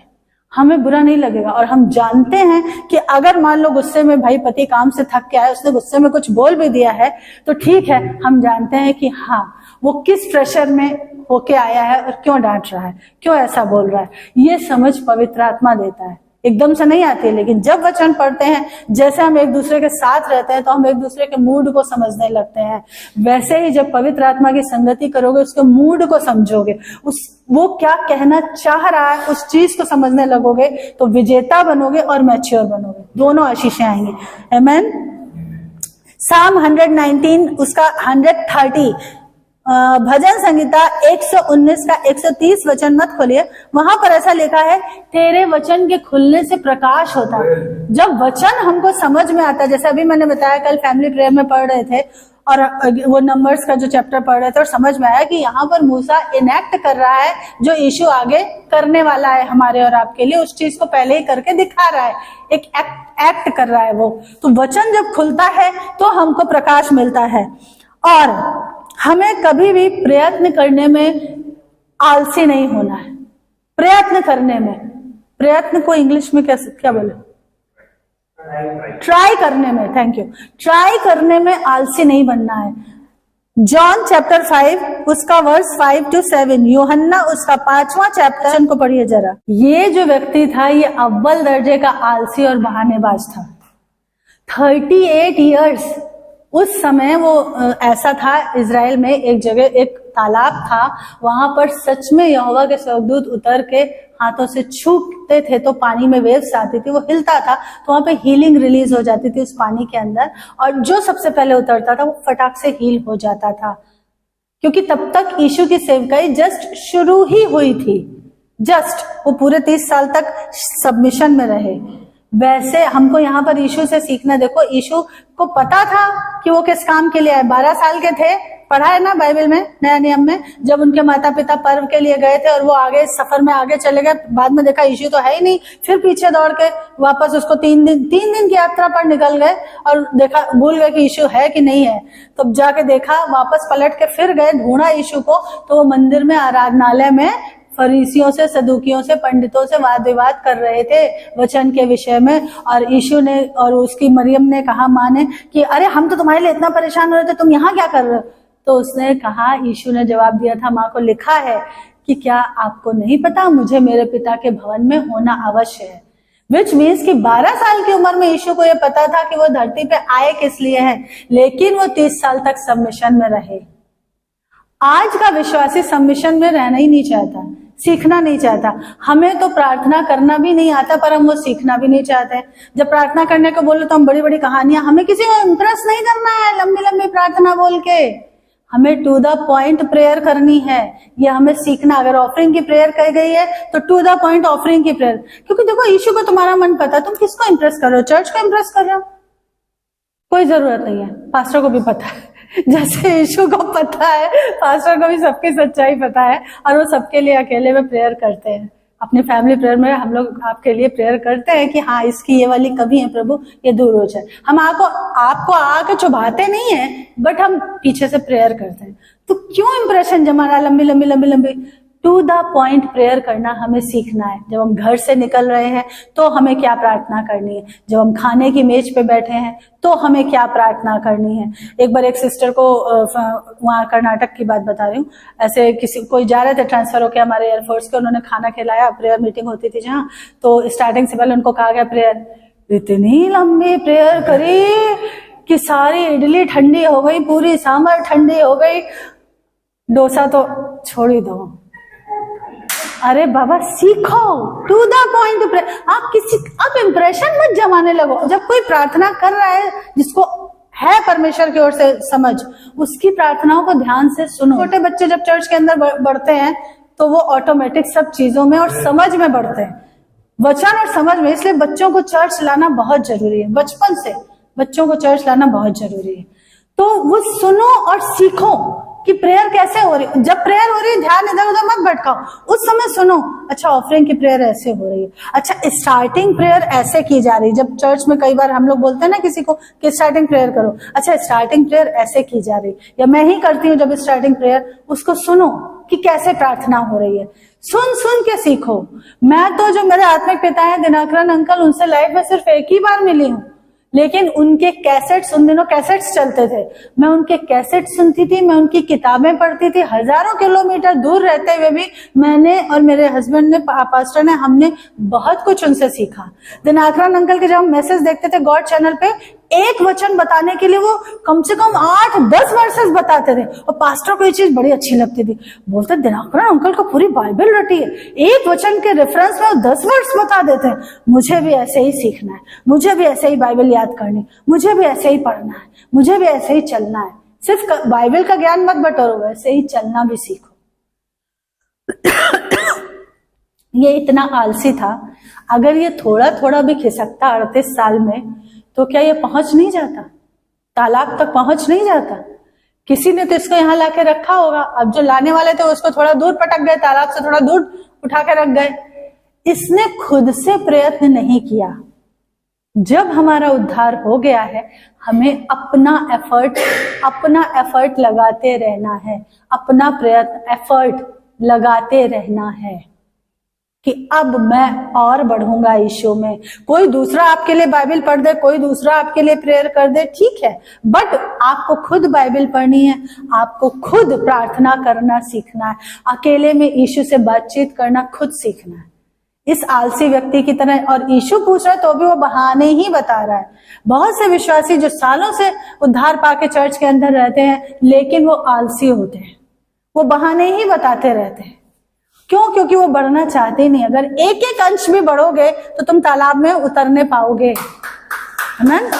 A: हमें बुरा नहीं लगेगा। और हम जानते हैं कि अगर मान लो गुस्से में भाई पति काम से थक के आया, उसने गुस्से में कुछ बोल भी दिया है तो ठीक है, हम जानते हैं कि हाँ वो किस प्रेशर में होके आया है और क्यों डांट रहा है, क्यों ऐसा बोल रहा है। ये समझ पवित्र आत्मा देता है, एकदम से नहीं आती है, लेकिन जब वचन पढ़ते हैं, जैसे हम एक दूसरे के साथ रहते हैं तो हम एक दूसरे के मूड को समझने लगते हैं। वैसे ही जब पवित्र आत्मा की संगति करोगे, उसके मूड को समझोगे, वो क्या कहना चाह रहा है उस चीज को समझने लगोगे, तो विजेता बनोगे और मैच्योर बनोगे, दोनों आशीषें आएंगी। आमीन। साम 119 उसका 130, भजन संगीता 119 का 130 वचन मत खोलिए, वहां पर ऐसा लिखा है तेरे वचन के खुलने से प्रकाश होता है। जब वचन हमको समझ में आता है, जैसे अभी मैंने बताया कल फैमिली प्रेयर में पढ़ रहे थे और वो नंबर्स का जो चैप्टर पढ़ रहे थे और समझ में आया कि यहाँ पर मूसा इनेक्ट कर रहा है जो यीशु आगे करने वाला है हमारे और आपके लिए, उस चीज को पहले ही करके दिखा रहा है, एक एक्ट कर रहा है वो। तो वचन जब खुलता है तो हमको प्रकाश मिलता है। और हमें कभी भी प्रयत्न करने में आलसी नहीं होना है। प्रयत्न करने में, प्रयत्न को इंग्लिश में क्या बोले, ट्राई करने में, थैंक यू, ट्राई करने में आलसी नहीं बनना है। जॉन चैप्टर 5 उसका वर्स 5 to 7, यूहन्ना उसका 5वां चैप्टर को पढ़िए जरा। ये जो व्यक्ति था ये अव्वल दर्जे का आलसी और बहानेबाज था। 38 इयर्स उस समय वो ऐसा था, इजराइल में एक जगह एक तालाब था, वहां पर सच में यहोवा के स्वर्गदूत उतर के हाथों से छूते थे तो पानी में वेव्स आती थी, वो हिलता था तो वहां पे हीलिंग रिलीज हो जाती थी उस पानी के अंदर, और जो सबसे पहले उतरता था वो फटाक से हील हो जाता था, क्योंकि तब तक यीशु की सेवकाई जस्ट शुरू ही हुई थी। जस्ट वो पूरे 30 साल तक सबमिशन में रहे। वैसे हमको यहाँ पर यीशु से सीखना। देखो यीशु को पता था कि वो किस काम के लिए आए। 12 साल के थे, पढ़ा है ना बाइबल में, नया नियम में, जब उनके माता पिता पर्व के लिए गए थे और वो आगे सफर में आगे चले गए, बाद में देखा यीशु तो है ही नहीं, फिर पीछे दौड़ के वापस उसको 3 दिन की यात्रा पर निकल गए और देखा, भूल गए कि यीशु है कि नहीं है। तब जाके देखा, वापस पलट के फिर गए, ढूंढा यीशु को, तो वो मंदिर में, आराधनालय में फरीसियों से, सदुकियों से, पंडितों से वाद विवाद कर रहे थे वचन के विषय में। और यीशु ने और उसकी मरियम ने कहा माँ ने कि अरे हम तो तुम्हारे लिए इतना परेशान हो रहे थे, तुम यहाँ क्या कर रहे हो? तो उसने कहा, यीशु ने जवाब दिया था, माँ को लिखा है कि क्या आपको नहीं पता मुझे मेरे पिता के भवन में होना अवश्य है। विच मीन्स कि 12 साल की उम्र में यीशु को यह पता था कि वो धरती पे आए किस लिए है, लेकिन वो 30 साल तक सबमिशन में रहे। आज का विश्वासी सबमिशन में रहना ही नहीं चाहता, सीखना नहीं चाहता। हमें तो प्रार्थना करना भी नहीं आता, पर हम वो सीखना भी नहीं चाहते। जब प्रार्थना करने को बोलो तो हम बड़ी बड़ी कहानियां, हमें किसी को इम्प्रेस नहीं करना है लंबी लंबी प्रार्थना बोल के, हमें टू द पॉइंट प्रेयर करनी है। ये हमें सीखना। अगर ऑफरिंग की प्रेयर कही गई है तो टू द पॉइंट ऑफरिंग की प्रेयर, क्योंकि देखो यीशु को तुम्हारा मन पता है, तुम किसको इम्प्रेस कर रहे हो? चर्च को इम्प्रेस कर रहे हो? कोई जरूरत नहीं है। पास्टर को भी पता है, जैसे यीशु को पता है, पास्टर को भी सबकी सच्चाई पता है, और वो सबके लिए अकेले में प्रेयर करते हैं। अपनी फैमिली प्रेयर में हम लोग आपके लिए प्रेयर करते हैं कि हाँ इसकी ये वाली कमी है प्रभु, ये दूर हो जाए। हम आपको आके चुभाते नहीं है, बट हम पीछे से प्रेयर करते हैं। तो क्यों इंप्रेशन जमाना, लंबी लंबी लंबी लंबी? टू द पॉइंट प्रेयर करना हमें सीखना है। जब हम घर से निकल रहे हैं तो हमें क्या प्रार्थना करनी है, जब हम खाने की मेज पे बैठे हैं तो हमें क्या प्रार्थना करनी है। एक बार एक सिस्टर को, वहां कर्नाटक की बात बता रही हूँ, ऐसे कोई जा रहे थे, ट्रांसफर होके हमारे एयरफोर्स के, उन्होंने खाना खिलाया, प्रेयर मीटिंग होती थी जहाँ, तो स्टार्टिंग से पहले उनको कहा गया प्रेयर। इतनी लंबी प्रेयर करी कि सारी इडली ठंडी हो गई, पूरी सांभर ठंडी हो गई, डोसा तो छोड़ ही दो। अरे बाबा सीखो, टू द पॉइंट प्रेयर। आप इंप्रेशन मत जमाने लगो। जब कोई प्रार्थना कर रहा है जिसको है परमेश्वर की ओर से समझ, उसकी प्रार्थनाओं को ध्यान से सुनो। छोटे बच्चे जब चर्च के अंदर बढ़ते हैं तो वो ऑटोमेटिक सब चीजों में और समझ में बढ़ते हैं, वचन और समझ में। इसलिए बच्चों को चर्च लाना बहुत जरूरी है, बचपन से बच्चों को चर्च लाना बहुत जरूरी है। तो वो सुनो और सीखो कि प्रेयर कैसे हो रही है। जब प्रेयर हो रही है ध्यान इधर उधर मत भटकाओ, उस समय सुनो, अच्छा ऑफरिंग की प्रेयर ऐसे हो रही है, अच्छा स्टार्टिंग प्रेयर ऐसे की जा रही है। जब चर्च में कई बार हम लोग बोलते हैं ना किसी को कि स्टार्टिंग प्रेयर करो, अच्छा स्टार्टिंग प्रेयर ऐसे की जा रही, या मैं ही करती हूँ जब स्टार्टिंग प्रेयर, उसको सुनो कि कैसे प्रार्थना हो रही है। सुन के सीखो। मैं तो जो मेरे आत्मिक पिता है दिनाकरन अंकल, उनसे लाइफ में सिर्फ एक ही बार मिली हूँ, लेकिन उनके कैसेट्स, उन दिनों कैसेट्स चलते थे, मैं उनके कैसेट सुनती थी, मैं उनकी किताबें पढ़ती थी। हजारों किलोमीटर दूर रहते हुए भी मैंने और मेरे हस्बैंड ने, पास्टर ने, हमने बहुत कुछ उनसे सीखा। दिनाकरन अंकल के जब हम मैसेज देखते थे गॉड चैनल पे, एक वचन बताने के लिए वो कम से कम 8-10 वर्सेस बताते थे। और पास्टर को ये चीज बड़ी अच्छी लगती थी, बोलते दिनाकरण अंकल को पूरी बाइबल रटी है, एक वचन के रेफरेंस में 10 वर्स बता देते हैं। मुझे भी ऐसे ही सीखना है, मुझे भी ऐसे ही बाइबल याद करनी, मुझे भी ऐसे ही पढ़ना है, मुझे भी ऐसे ही चलना है। सिर्फ बाइबल का ज्ञान मत बटोरो, वैसे ही चलना भी सीखो। ये इतना आलसी था, अगर ये थोड़ा थोड़ा भी खिसकता 38 साल में, तो क्या ये पहुंच नहीं जाता, तालाब तक पहुंच नहीं जाता? किसी ने तो इसको यहाँ लाके रखा होगा, अब जो लाने वाले थे उसको थोड़ा दूर पटक गए, तालाब से थोड़ा दूर उठा के रख गए। इसने खुद से प्रयत्न नहीं किया। जब हमारा उद्धार हो गया है, हमें अपना एफर्ट लगाते रहना है, अपना प्रयत्न एफर्ट लगाते रहना है कि अब मैं और बढ़ूंगा यीशु में। कोई दूसरा आपके लिए बाइबल पढ़ दे, कोई दूसरा आपके लिए प्रेयर कर दे, ठीक है, बट आपको खुद बाइबल पढ़नी है, आपको खुद प्रार्थना करना सीखना है, अकेले में यीशु से बातचीत करना खुद सीखना है, इस आलसी व्यक्ति की तरह। और यीशु पूछ रहा है तो भी वो बहाने ही बता रहा है। बहुत से विश्वासी जो सालों से उद्धार पाके चर्च के अंदर रहते हैं, लेकिन वो आलसी होते हैं, वो बहाने ही बताते रहते हैं। क्यों? क्योंकि वो बढ़ना चाहते नहीं। अगर एक एक अंश भी बढ़ोगे तो तुम तालाब में उतरने पाओगे। आमीन।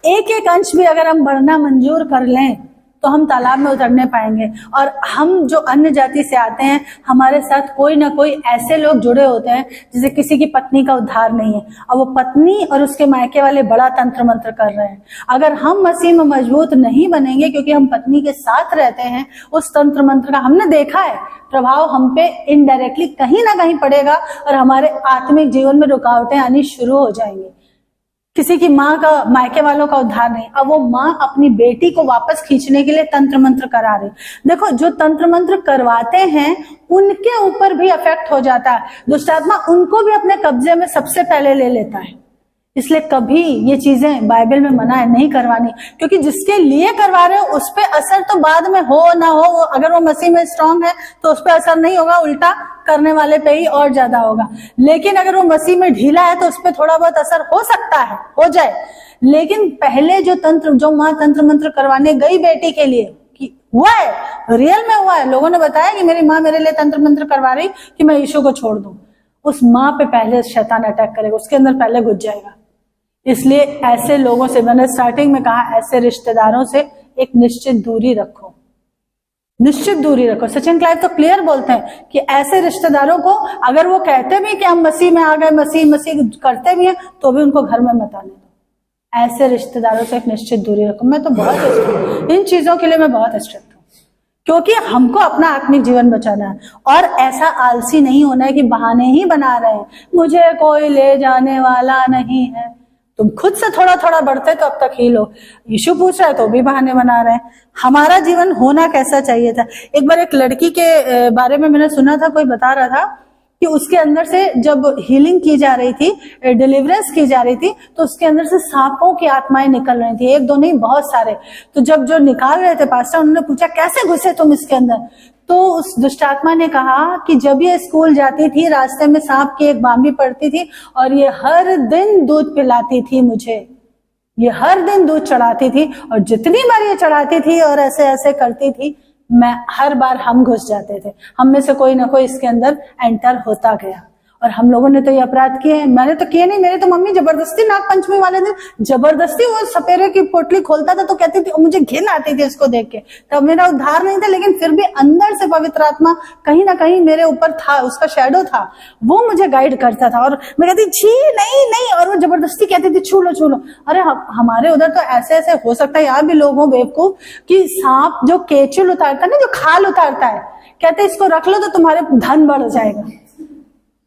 A: एक एक अंश भी अगर हम बढ़ना मंजूर कर लें तो हम तालाब में उतरने पाएंगे। और हम जो अन्य जाति से आते हैं, हमारे साथ कोई ना कोई ऐसे लोग जुड़े होते हैं जिसे किसी की पत्नी का उद्धार नहीं है, और वो पत्नी और उसके मायके वाले बड़ा तंत्र मंत्र कर रहे हैं। अगर हम मसीह में मजबूत नहीं बनेंगे, क्योंकि हम पत्नी के साथ रहते हैं, उस तंत्र मंत्र का हमने देखा है प्रभाव हम पे इनडायरेक्टली कहीं ना कहीं पड़ेगा, और हमारे आत्मिक जीवन में रुकावटें आनी शुरू हो जाएंगी। किसी की माँ का, मायके वालों का उद्धार नहीं, अब वो माँ अपनी बेटी को वापस खींचने के लिए तंत्र मंत्र करा रही। देखो, जो तंत्र मंत्र करवाते हैं उनके ऊपर भी इफेक्ट हो जाता है, दुष्टात्मा उनको भी अपने कब्जे में सबसे पहले ले लेता है। इसलिए कभी ये चीजें बाइबल में मना है नहीं करवानी, क्योंकि जिसके लिए करवा रहे हो उस पर असर तो बाद में हो ना हो, अगर वो मसीह में स्ट्रांग है तो उस पर असर नहीं होगा, उल्टा करने वाले पे ही और ज्यादा होगा। लेकिन अगर वो मसीह में ढीला है तो उस पर थोड़ा बहुत असर हो सकता है, हो जाए। लेकिन पहले जो माँ तंत्र मंत्र करवाने गई बेटी के लिए, कि हुआ है, रियल में हुआ है, लोगों ने बताया कि मेरी माँ मेरे लिए तंत्र मंत्र करवा रही कि मैं यीशु को छोड़ दूं, उस माँ पे पहले शैतान अटैक करेगा, उसके अंदर पहले घुस जाएगा। इसलिए ऐसे लोगों से, मैंने स्टार्टिंग में कहा, ऐसे रिश्तेदारों से एक निश्चित दूरी रखो, निश्चित दूरी रखो। सचिन क्लाइव तो क्लियर बोलते हैं कि ऐसे रिश्तेदारों को, अगर वो कहते भी कि हम मसीह में आ गए, मसीह करते भी हैं, तो भी उनको घर में मत आने दो। ऐसे रिश्तेदारों से एक निश्चित दूरी रखो। मैं तो बहुत स्ट्रिक्ट, इन चीजों के लिए मैं बहुत स्ट्रिक्ट हूँ, क्योंकि हमको अपना आत्मिक जीवन बचाना है। और ऐसा आलसी नहीं होना है कि बहाने ही बना रहे हैं, मुझे कोई ले जाने वाला नहीं है। तुम खुद से थोड़ा थोड़ा बढ़ते तो अब तक ही लो। यीशु पूछ रहा है तो भी बहाने बना रहे हैं। हमारा जीवन होना कैसा चाहिए था? एक बार एक लड़की के बारे में मैंने सुना था, कोई बता रहा था कि उसके अंदर से जब हीलिंग की जा रही थी, डिलीवरेंस की जा रही थी, तो उसके अंदर से सांपों की आत्माएं निकल रही थी, एक दो नहीं बहुत सारे। तो जब जो निकाल रहे थे पास्टर, उन्होंने पूछा कैसे घुसे तुम इसके अंदर? तो उस दुष्टात्मा ने कहा कि जब ये स्कूल जाती थी, रास्ते में सांप की एक बांबी पड़ती थी, और ये हर दिन दूध पिलाती थी मुझे, ये हर दिन दूध चढ़ाती थी, और जितनी बार ये चढ़ाती थी और ऐसे ऐसे करती थी, मैं हर बार हम घुस जाते थे, हम में से कोई ना कोई इसके अंदर एंटर होता गया। और हम लोगों ने तो ये अपराध किए हैं, मैंने तो किए नहीं, मेरे तो मम्मी जबरदस्ती नाग पंचमी वाले दिन जबरदस्ती वो सपेरे की पोटली खोलता था तो कहती थी, मुझे घिन आती थी इसको देख के। तब मेरा उद्धार नहीं था, लेकिन फिर भी अंदर से पवित्र आत्मा कहीं ना कहीं मेरे ऊपर था, उसका शैडो था, वो मुझे गाइड करता था। और मैं कहती छी नहीं, और वो जबरदस्ती कहती थी छू लो। अरे हमारे उधर तो ऐसे ऐसे हो सकता है, यहाँ भी लोग हों बेवकूफ कि सांप जो केचुल उतारता है ना, जो खाल उतारता है, कहते इसको रख लो तो तुम्हारे धन बढ़ जाएगा।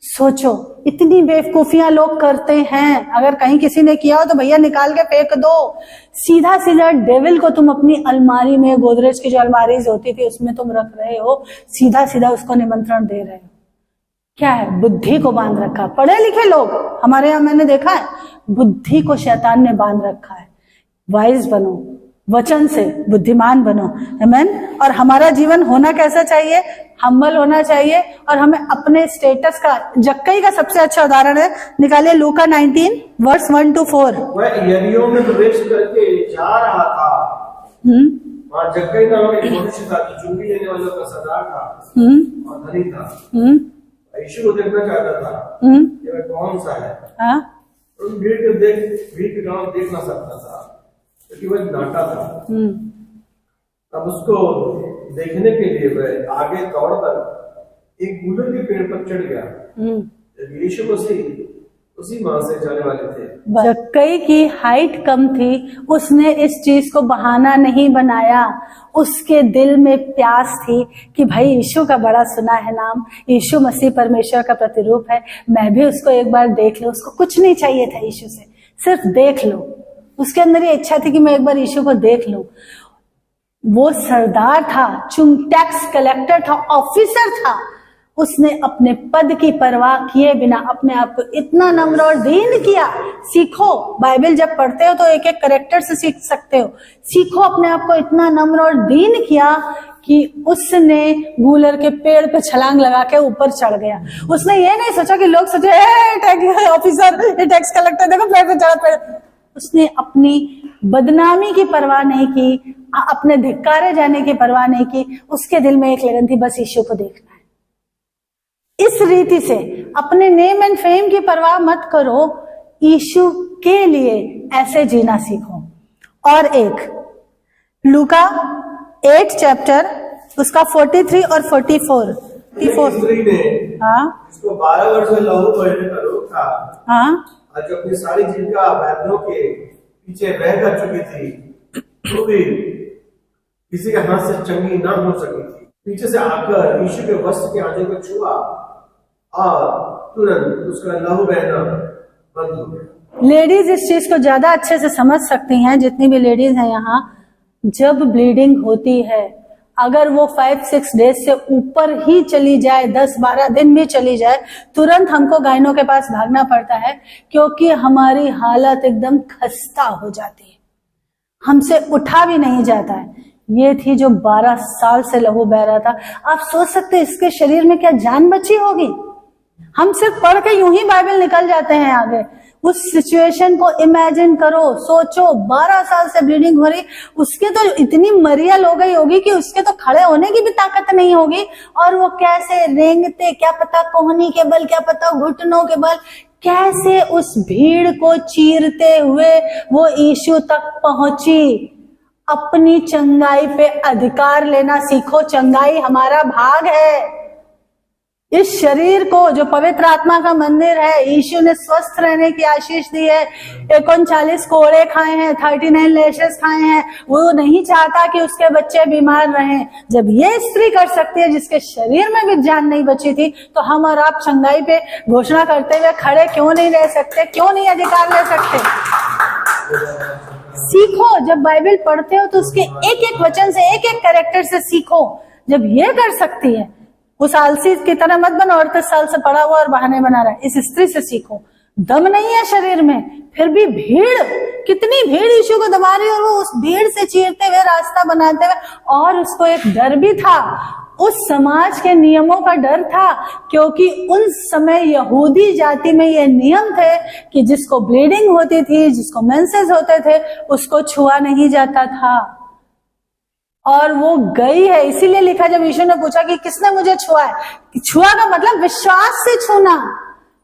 A: सोचो, इतनी बेवकूफियां लोग करते हैं। अगर कहीं किसी ने किया हो तो भैया निकाल के फेंक दो। सीधा सीधा डेविल को तुम अपनी अलमारी में, गोदरेज की जो अलमारीज होती थी उसमें तुम रख रहे हो, सीधा सीधा उसको निमंत्रण दे रहे हो। क्या है? बुद्धि को बांध रखा। पढ़े लिखे लोग हमारे यहाँ मैंने देखा है, बुद्धि को शैतान ने बांध रखा है। वाइज बनो, वचन से बुद्धिमान बनो। आमीन। और हमारा जीवन होना कैसा चाहिए? हम्बल होना चाहिए। और हमें अपने स्टेटस का, जक्कई का सबसे अच्छा उदाहरण है, निकालिए लूका 19 वर्स 1 to 4।
B: वह यरीहो में प्रवेश करके जा रहा था। वहाँ जक्कई नाम एक मनुष्य था जो चुंगी लेने वालों का सरदार था और धनी था। यीशु को देखना चाहता था कि वह कौन सा है। उस भीड़ के गांव देख ना सकता था क्योंकि वह नाटा था। अब उसको देखने के लिए वह आगे दौड़कर एक गूलर के पेड़ पर चढ़ गया। यीशु मसीह उसी मां से जाने वाले थे।
A: जक्कई की हाइट कम थी, उसने इस चीज को बहाना नहीं बनाया। उसके दिल में प्यास थी कि भाई यीशु का बड़ा सुना है नाम, यीशु मसीह परमेश्वर का प्रतिरूप है, मैं भी उसको एक बार देख लूं। उसको कुछ नहीं चाहिए था यीशु से, सिर्फ देख लो। उसके अंदर ये इच्छा थी कि मैं एक बार यीशु को देख लूं। वो सरदार था, टैक्स कलेक्टर था, ऑफिसर था। उसने अपने पद की परवाह किए बिना अपने आप को इतना नम्र और दीन किया। सीखो, बाइबल जब पढ़ते हो तो एक एक कैरेक्टर से सीख सकते हो। सीखो अपने आप को इतना नम्र और दीन किया कि उसने गूलर के पेड़ पे छलांग लगा के ऊपर चढ़ गया। उसने ये नहीं सोचा कि लोग सोचे टैक्स ऑफिसर, ये टैक्स कलेक्टर, देखो पेड़ पे चढ़ा। उसने अपनी बदनामी की परवाह नहीं की, अपने धिक्कारे जाने की परवाह नहीं की। उसके दिल में एक लगन थी, बस यीशु को देखना है। इस रीति से अपने नेम एंड फेम की परवाह मत करो, यीशु के लिए ऐसे जीना सीखो। और एक लूका 8 चैप्टर उसका 43 और 44।
B: स्त्री ने इसको 12 वर्ष में लहू बहने का रोग था। और जो अपनी सारी जीविका वैद्यों के पीछे बह कर चुकी थी, तो भी किसी के हाथ से चंगी ना हो सकी थी। पीछे से आकर यीशु के वस्त्र के आंचल को छुआ और तुरंत उसका लहू बहना बंद हो गया।
A: लेडीज इस चीज को ज्यादा अच्छे से समझ सकती हैं, जितनी भी लेडीज हैं यहाँ। जब ब्लीडिंग होती है, अगर वो 5-6 डेज से ऊपर ही चली जाए, 10-12 दिन भी चली जाए, तुरंत हमको गायनों के पास भागना पड़ता है, क्योंकि हमारी हालत एकदम खस्ता हो जाती है, हमसे उठा भी नहीं जाता है। ये थी जो 12 साल से लहू बह रहा था। आप सोच सकते हैं इसके शरीर में क्या जान बची होगी। हम सिर्फ पढ़ के यूं ही बाइबल निकल जाते हैं आगे। उस सिचुएशन को इमेजिन करो, सोचो। 12 साल से ब्लीडिंग हो रही, उसके तो इतनी मरियल हो गई होगी कि उसके तो खड़े होने की भी ताकत नहीं होगी। और वो कैसे रेंगते, क्या पता कोहनी के बल, क्या पता घुटनों के बल, कैसे उस भीड़ को चीरते हुए वो यीशु तक पहुंची। अपनी चंगाई पे अधिकार लेना सीखो। चंगाई हमारा भाग है। इस शरीर को जो पवित्र आत्मा का मंदिर है, यीशु ने स्वस्थ रहने की आशीष दी है। 39 कोड़े खाए हैं, 39 लैशेस खाए हैं। वो नहीं चाहता कि उसके बच्चे बीमार रहें। जब ये स्त्री कर सकती है जिसके शरीर में भी जान नहीं बची थी, तो हम और आप चंगाई पे घोषणा करते हुए खड़े क्यों नहीं रह सकते? क्यों नहीं अधिकार ले सकते? सीखो। जब बाइबल पढ़ते हो तो उसके एक एक वचन से, एक एक कैरेक्टर से सीखो। जब ये कर सकती है, उस आलसी की तरह मत बनो, 38 साल से पड़ा हुआ और बहाने बना रहा है। इस स्त्री से सीखो। दम नहीं है शरीर में, फिर भी भीड़, कितनी भीड़ यीशु को दबा रही, और वो उस भीड़ से चीरते हुए, रास्ता बनाते हुए। और उसको एक डर भी था, उस समाज के नियमों का डर था, क्योंकि उन समय यहूदी जाति में ये नियम थे कि जिसको ब्लीडिंग होती थी, जिसको मेंसेस होते थे, उसको छुआ नहीं जाता था। और वो गई है, इसीलिए लिखा, जब यीशु ने पूछा कि किसने मुझे छुआ है, छुआ का मतलब विश्वास से छूना,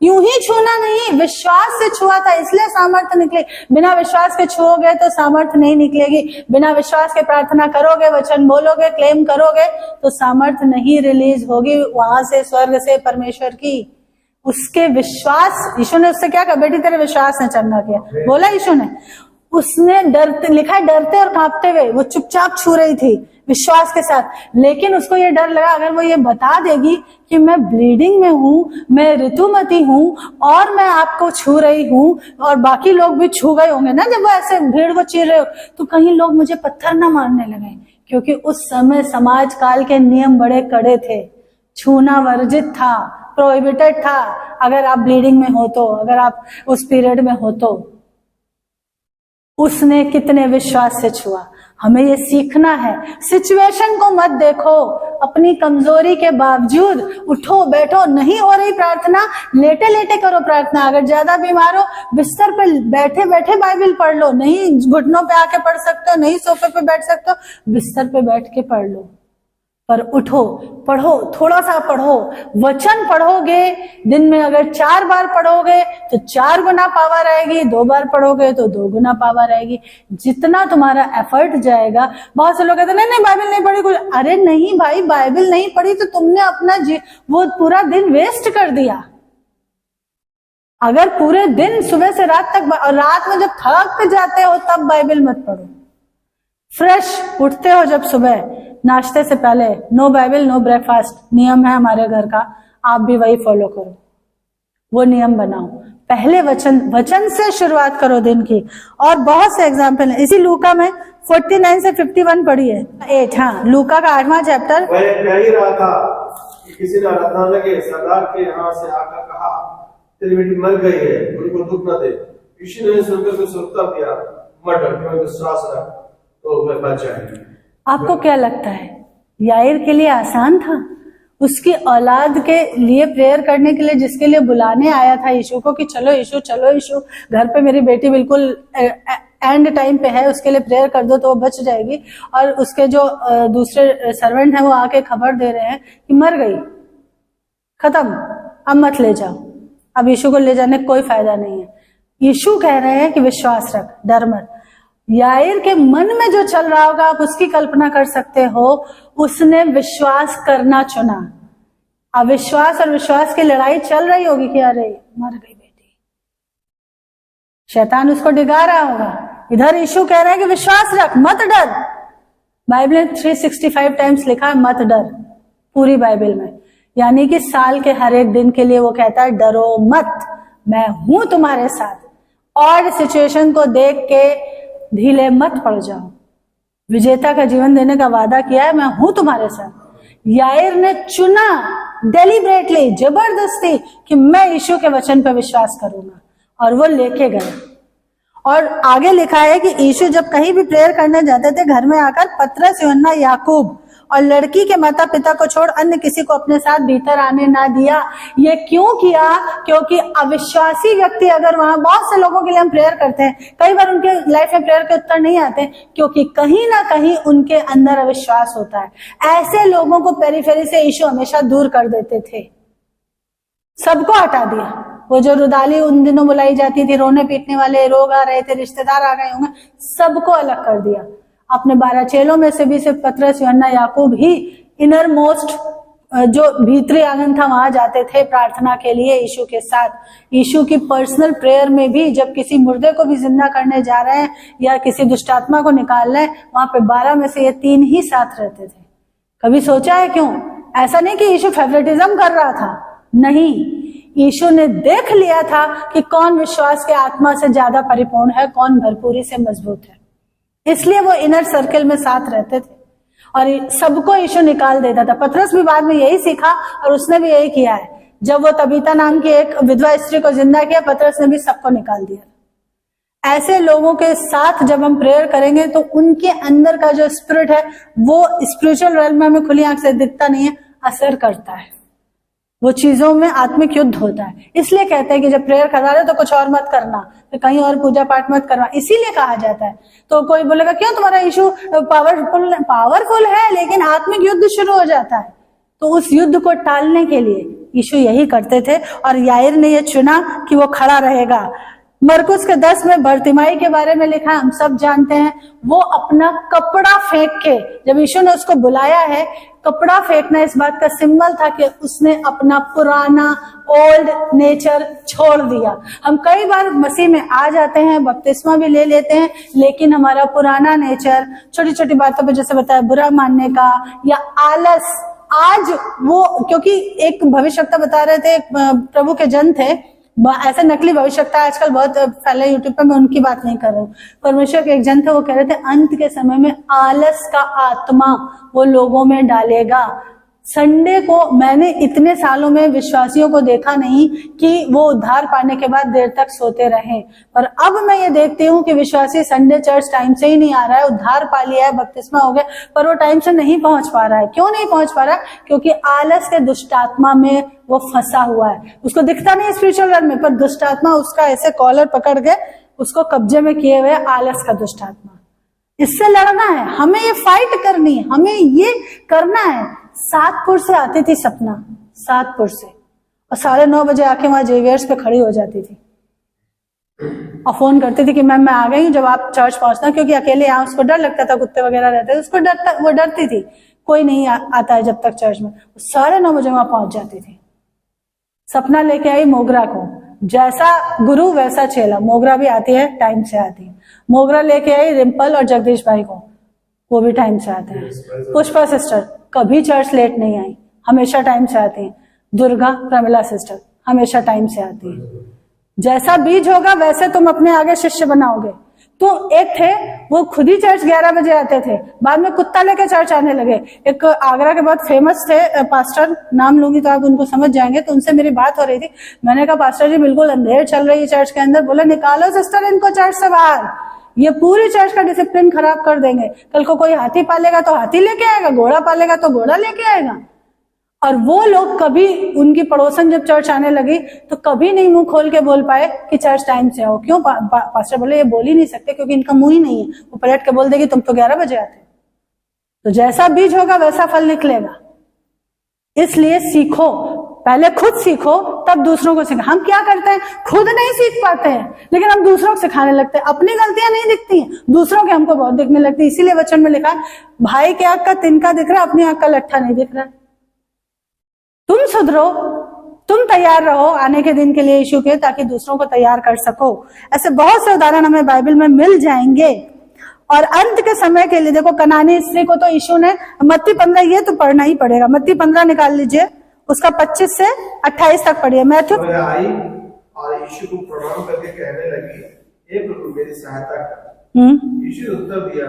A: यूं ही छूना नहीं, विश्वास से छुआ था, इसलिए सामर्थ्य निकले। बिना विश्वास के छुओगे तो सामर्थ्य नहीं निकलेगी। बिना विश्वास के प्रार्थना करोगे, वचन बोलोगे, क्लेम करोगे, तो सामर्थ्य नहीं रिलीज होगी वहां से, स्वर्ग से, परमेश्वर की। उसके विश्वास, यीशु ने उससे क्या कहा? बेटी तेरे विश्वास ने चंगा किया, बोला यीशु ने। उसने डरते, लिखा है डरते और कांपते हुए वो चुपचाप छू रही थी विश्वास के साथ। लेकिन उसको ये डर लगा, अगर वो ये बता देगी कि मैं ब्लीडिंग में हूँ, मैं ऋतुमती हूँ और मैं आपको छू रही हूँ, और बाकी लोग भी छू गए होंगे ना जब वो ऐसे भीड़ को चीर रहे हो, तो कहीं लोग मुझे पत्थर ना मारने लगे। क्योंकि उस समय समाज काल के नियम बड़े कड़े थे। छूना वर्जित था, प्रोहिबिटेड था। अगर आप ब्लीडिंग में हो तो, अगर आप उस पीरियड में हो तो। उसने कितने विश्वास से छुआ। हमें ये सीखना है। सिचुएशन को मत देखो, अपनी कमजोरी के बावजूद उठो बैठो, नहीं हो रही प्रार्थना, लेटे लेटे करो प्रार्थना। अगर ज्यादा बीमार हो बिस्तर पर बैठे बैठे बाइबल पढ़ लो, नहीं घुटनों पे आके पढ़ सकते हो, नहीं सोफे पे बैठ सकते हो, बिस्तर पे बैठ के पढ़ लो। पर उठो, पढ़ो, थोड़ा सा पढ़ो। वचन पढ़ोगे दिन में अगर 4 बार पढ़ोगे तो 4 गुना पावर आएगी, 2 बार पढ़ोगे तो 2 गुना पावर आएगी। जितना तुम्हारा एफर्ट जाएगा। बहुत से लोग कहते हैं नहीं बाइबल नहीं पढ़ी कुछ। अरे नहीं भाई, बाइबल नहीं पढ़ी तो तुमने अपना वो पूरा दिन वेस्ट कर दिया। अगर पूरे दिन सुबह से रात तक, और रात में जब थक जाते हो तब बाइबल मत पढ़ो। फ्रेश उठते हो जब सुबह, नाश्ते से पहले नो बाइबल नो ब्रेकफास्ट नियम है हमारे घर का, आप भी वही फॉलो करो, वो नियम बनाओ। पहले वचन से शुरुआत करो दिन की। और बहुत से एग्जाम्पल है, इसी लूका में 49 से 51 पढ़ी है 8। हाँ, लूका का 8वां चैप्टर।
B: वह कह ही रहा था कि किसी ने आराधना लगे, सरदार के यहाँ से आकर कहा तेरी बेटी मर गई है, उनको दुख न दे। यीशु ने सुनकर को सुनता दिया, मत डर, क्योंकि विश्वास रख तो वह बच जाएगी।
A: आपको क्या लगता है याईर के लिए आसान था? उसकी औलाद के लिए प्रेयर करने के लिए जिसके लिए बुलाने आया था यीशु को कि चलो यीशु, चलो यीशु, घर पे मेरी बेटी बिल्कुल एंड टाइम पे है, उसके लिए प्रेयर कर दो तो वो बच जाएगी। और उसके जो दूसरे सर्वेंट हैं वो आके खबर दे रहे हैं कि मर गई, खत्म, अब मत ले जाओ, अब यीशु को ले जाने का कोई फायदा नहीं है। यीशु कह रहे हैं कि विश्वास रख, डर मत। याईर के मन में जो चल रहा होगा आप उसकी कल्पना कर सकते हो। उसने विश्वास करना चुना। अविश्वास और विश्वास की लड़ाई चल रही होगी कि अरे मर गई बेटी, शैतान उसको डिगा रहा होगा। इधर यीशु कह रहे हैं कि विश्वास रख, मत डर। बाइबल में 365 टाइम्स लिखा है मत डर, पूरी बाइबल में। यानी कि साल के हर एक दिन के लिए वो कहता है डरो मत, मैं हूं तुम्हारे साथ। और सिचुएशन को देख के ढीले मत पड़ जाओ, विजेता का जीवन देने का वादा किया है, मैं हूं तुम्हारे साथ। याईर ने चुना डेलिब्रेटली, जबरदस्ती, कि मैं यीशु के वचन पर विश्वास करूंगा, और वो लेके गया। और आगे लिखा है कि यीशु जब कहीं भी प्रेयर करने जाते थे, घर में आकर पतरस, यूहन्ना, याकूब और लड़की के माता पिता को छोड़ अन्य किसी को अपने साथ भीतर आने ना दिया। ये क्यों किया? क्योंकि अविश्वासी व्यक्ति, अगर वहां बहुत से लोगों के लिए हम प्रेयर करते हैं, कई बार उनके लाइफ में प्रेयर के उत्तर नहीं आते क्योंकि कहीं ना कहीं उनके अंदर अविश्वास होता है। ऐसे लोगों को पेरीफेरी से यीशु हमेशा दूर कर देते थे, सबको हटा दिया। वो जो रुदाली उन दिनों बुलाई जाती थी, रोने पीटने वाले, रोग आ रहे थे, रिश्तेदार आ गए होंगे, सबको अलग कर दिया। अपने 12 चेलों में से भी सिर्फ पतरस, यूहन्ना, याकूब ही इनर मोस्ट, जो भीतरी आंगन था, वहां जाते थे प्रार्थना के लिए यीशु के साथ। यीशु की पर्सनल प्रेयर में भी जब किसी मुर्दे को भी जिंदा करने जा रहे हैं या किसी दुष्टात्मा को निकाल रहे हैं, वहां पे 12 में से ये 3 ही साथ रहते थे। कभी सोचा है क्यों? ऐसा नहीं कि यीशु फेवरेटिज्म कर रहा था, नहीं, यीशु ने देख लिया था कि कौन विश्वास के आत्मा से ज्यादा परिपूर्ण है, कौन भरपूरी से मजबूत है, इसलिए वो इनर सर्कल में साथ रहते थे और सबको यीशु निकाल देता था। पतरस भी बाद में यही सीखा और उसने भी यही किया है। जब वो तबीता नाम की एक विधवा स्त्री को जिंदा किया, पतरस ने भी सबको निकाल दिया। ऐसे लोगों के साथ जब हम प्रेयर करेंगे तो उनके अंदर का जो स्पिरिट है वो स्पिरिचुअल रेल्म में हमें खुली आंख से दिखता नहीं है, असर करता है, वो चीजों में आत्मिक युद्ध होता है। इसलिए कहते हैं कि जब प्रेयर करा रहे तो कुछ और मत करना, तो कहीं और पूजा पाठ मत करना, इसीलिए कहा जाता है। तो कोई बोलेगा क्यों तुम्हारा यीशु पावरफुल है, लेकिन आत्मिक युद्ध शुरू हो जाता है। तो उस युद्ध को टालने के लिए यीशु यही करते थे और याईर ने यह चुना कि वो खड़ा रहेगा। मरकुस के 10 में बर्तिमाई के बारे में लिखा, हम सब जानते हैं, वो अपना कपड़ा फेंक के, जब यीशु ने उसको बुलाया है, कपड़ा फेंकना इस बात का सिंबल था कि उसने अपना पुराना ओल्ड नेचर छोड़ दिया। हम कई बार मसीह में आ जाते हैं, बपतिस्मा भी ले लेते हैं, लेकिन हमारा पुराना नेचर, छोटी छोटी बातों पे जैसे बताया बुरा मानने का या आलस, आज वो, क्योंकि एक भविष्यवक्ता बता रहे थे, प्रभु के जन थे, ऐसे नकली भविष्यवक्ता आजकल बहुत फैले यूट्यूब पे, मैं उनकी बात नहीं कर रहा हूँ। परमेश्वर के एक जन थे, वो कह रहे थे अंत के समय में आलस का आत्मा वो लोगों में डालेगा। संडे को मैंने इतने सालों में विश्वासियों को देखा नहीं कि वो उद्धार पाने के बाद देर तक सोते रहे, पर अब मैं ये देखती हूँ कि विश्वासी संडे चर्च टाइम से ही नहीं आ रहा है, उद्धार पा लिया है, बपतिस्मा हो गया, पर वो टाइम से नहीं पहुंच पा रहा है। क्यों नहीं पहुंच पा रहा? क्योंकि आलस के दुष्टात्मा में वो फंसा हुआ है। उसको दिखता नहीं स्पिरिचुअल वर्ल्ड में, पर दुष्टात्मा उसका ऐसे कॉलर पकड़ के उसको कब्जे में किए हुए आलस का दुष्टात्मा। इससे लड़ना है, हमें ये फाइट करनी है, हमें ये करना है। 7पुर से आती थी सपना, 7पुर से, और 9:30 बजे आके वहां जेवियर्स पे खड़ी हो जाती थी और फोन करती थी कि मैम मैं आ गई हूँ, जब आप चर्च पहुंचना, क्योंकि अकेले यहाँ उसको डर लगता था, कुत्ते वगैरह रहते थे, उसको वो डरती थी, कोई नहीं आता है जब तक चर्च में। 9:30 बजे वहां पहुंच जाती थी। सपना लेके आई मोगरा को, जैसा गुरु वैसा चेला। मोगरा भी आती है, टाइम से आती है। मोगरा लेके आई रिम्पल और जगदीश भाई को, वो भी टाइम से आते हैं। पुष्पा सिस्टर कभी चर्च लेट नहीं आई, हमेशा टाइम से आती है। दुर्गा प्रमिला सिस्टर हमेशा टाइम से आती है। जैसा बीज होगा वैसे तुम अपने आगे शिष्य बनाओगे। तो एक थे वो खुद ही चर्च 11 बजे आते थे, बाद में कुत्ता लेके चर्च आने लगे। एक आगरा के बहुत फेमस थे पास्टर, नाम लूंगी तो आप उनको समझ जाएंगे, तो उनसे मेरी बात हो रही थी। मैंने कहा पास्टर जी बिल्कुल अंधेर चल रही है चर्च के अंदर। बोले निकालो सिस्टर इनको चर्च से बाहर, ये पूरी चर्च का डिसिप्लिन खराब कर देंगे। कल को कोई हाथी पालेगा तो हाथी लेके आएगा, घोड़ा पालेगा तो घोड़ा लेके आएगा। और वो लोग कभी, उनकी पड़ोसन जब चर्च आने लगी तो कभी नहीं मुंह खोल के बोल पाए कि चर्च टाइम से आओ। क्यों? पास्टर बोले ये बोल ही नहीं सकते क्योंकि इनका मुंह ही नहीं है। वो पलट के बोल देगी तुम तो 11 बजे आते। तो जैसा बीज होगा वैसा फल निकलेगा। इसलिए सीखो, पहले खुद सीखो तब दूसरों को सिखा। हम क्या करते हैं, खुद नहीं सीख पाते हैं लेकिन हम दूसरों को सिखाने लगते हैं। अपनी गलतियां नहीं दिखती हैं, दूसरों के हमको बहुत दिखने लगती है। इसीलिए वचन में लिखा है भाई के आंख का तिनका दिख रहा है, अपनी आंख का लट्ठा नहीं दिख रहा। तुम सुधरो, तुम तैयार रहो आने के दिन के लिए यीशु के, ताकि दूसरों को तैयार कर सको। ऐसे बहुत से उदाहरण हमें बाइबल में मिल जाएंगे। और अंत के समय के लिए देखो, कनानी स्त्री को तो यीशु ने मत्ती 15, ये तो पढ़ना ही पड़ेगा। मत्ती 15 निकाल लीजिए, उसका 25 से 28 तक पढ़िए। मैथ्यू
B: आई और यीशु को प्रणाम करके कहने लगी, हे प्रभु मेरी सहायता कर। यीशु ने उत्तर दिया,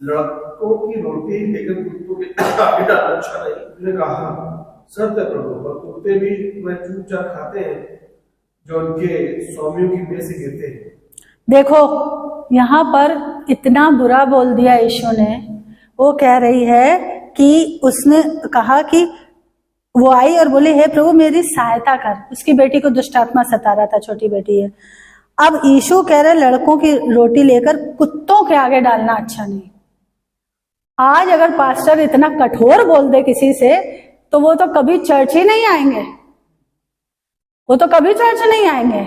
B: लड़कों की रोटी लेकर कुत्तों के आगे डालना अच्छा नहीं। उसने कहा सत्य प्रभु, और कुत्ते भी वह चूपचाप खाते हैं जो उनके स्वामियों की मेज से गिरते हैं। देखो
A: यहाँ पर इतना बुरा बोल दिया यीशु ने। वो कह रही है कि उसने कहा कि वो आई और बोली हे प्रभु मेरी सहायता कर। उसकी बेटी को दुष्टात्मा सता रहा था, छोटी बेटी है। अब यीशु कह रहे लड़कों की रोटी लेकर कुत्तों के आगे डालना अच्छा नहीं। आज अगर पास्टर इतना कठोर बोल दे किसी से तो वो तो कभी चर्च ही नहीं आएंगे, वो तो कभी चर्च नहीं आएंगे।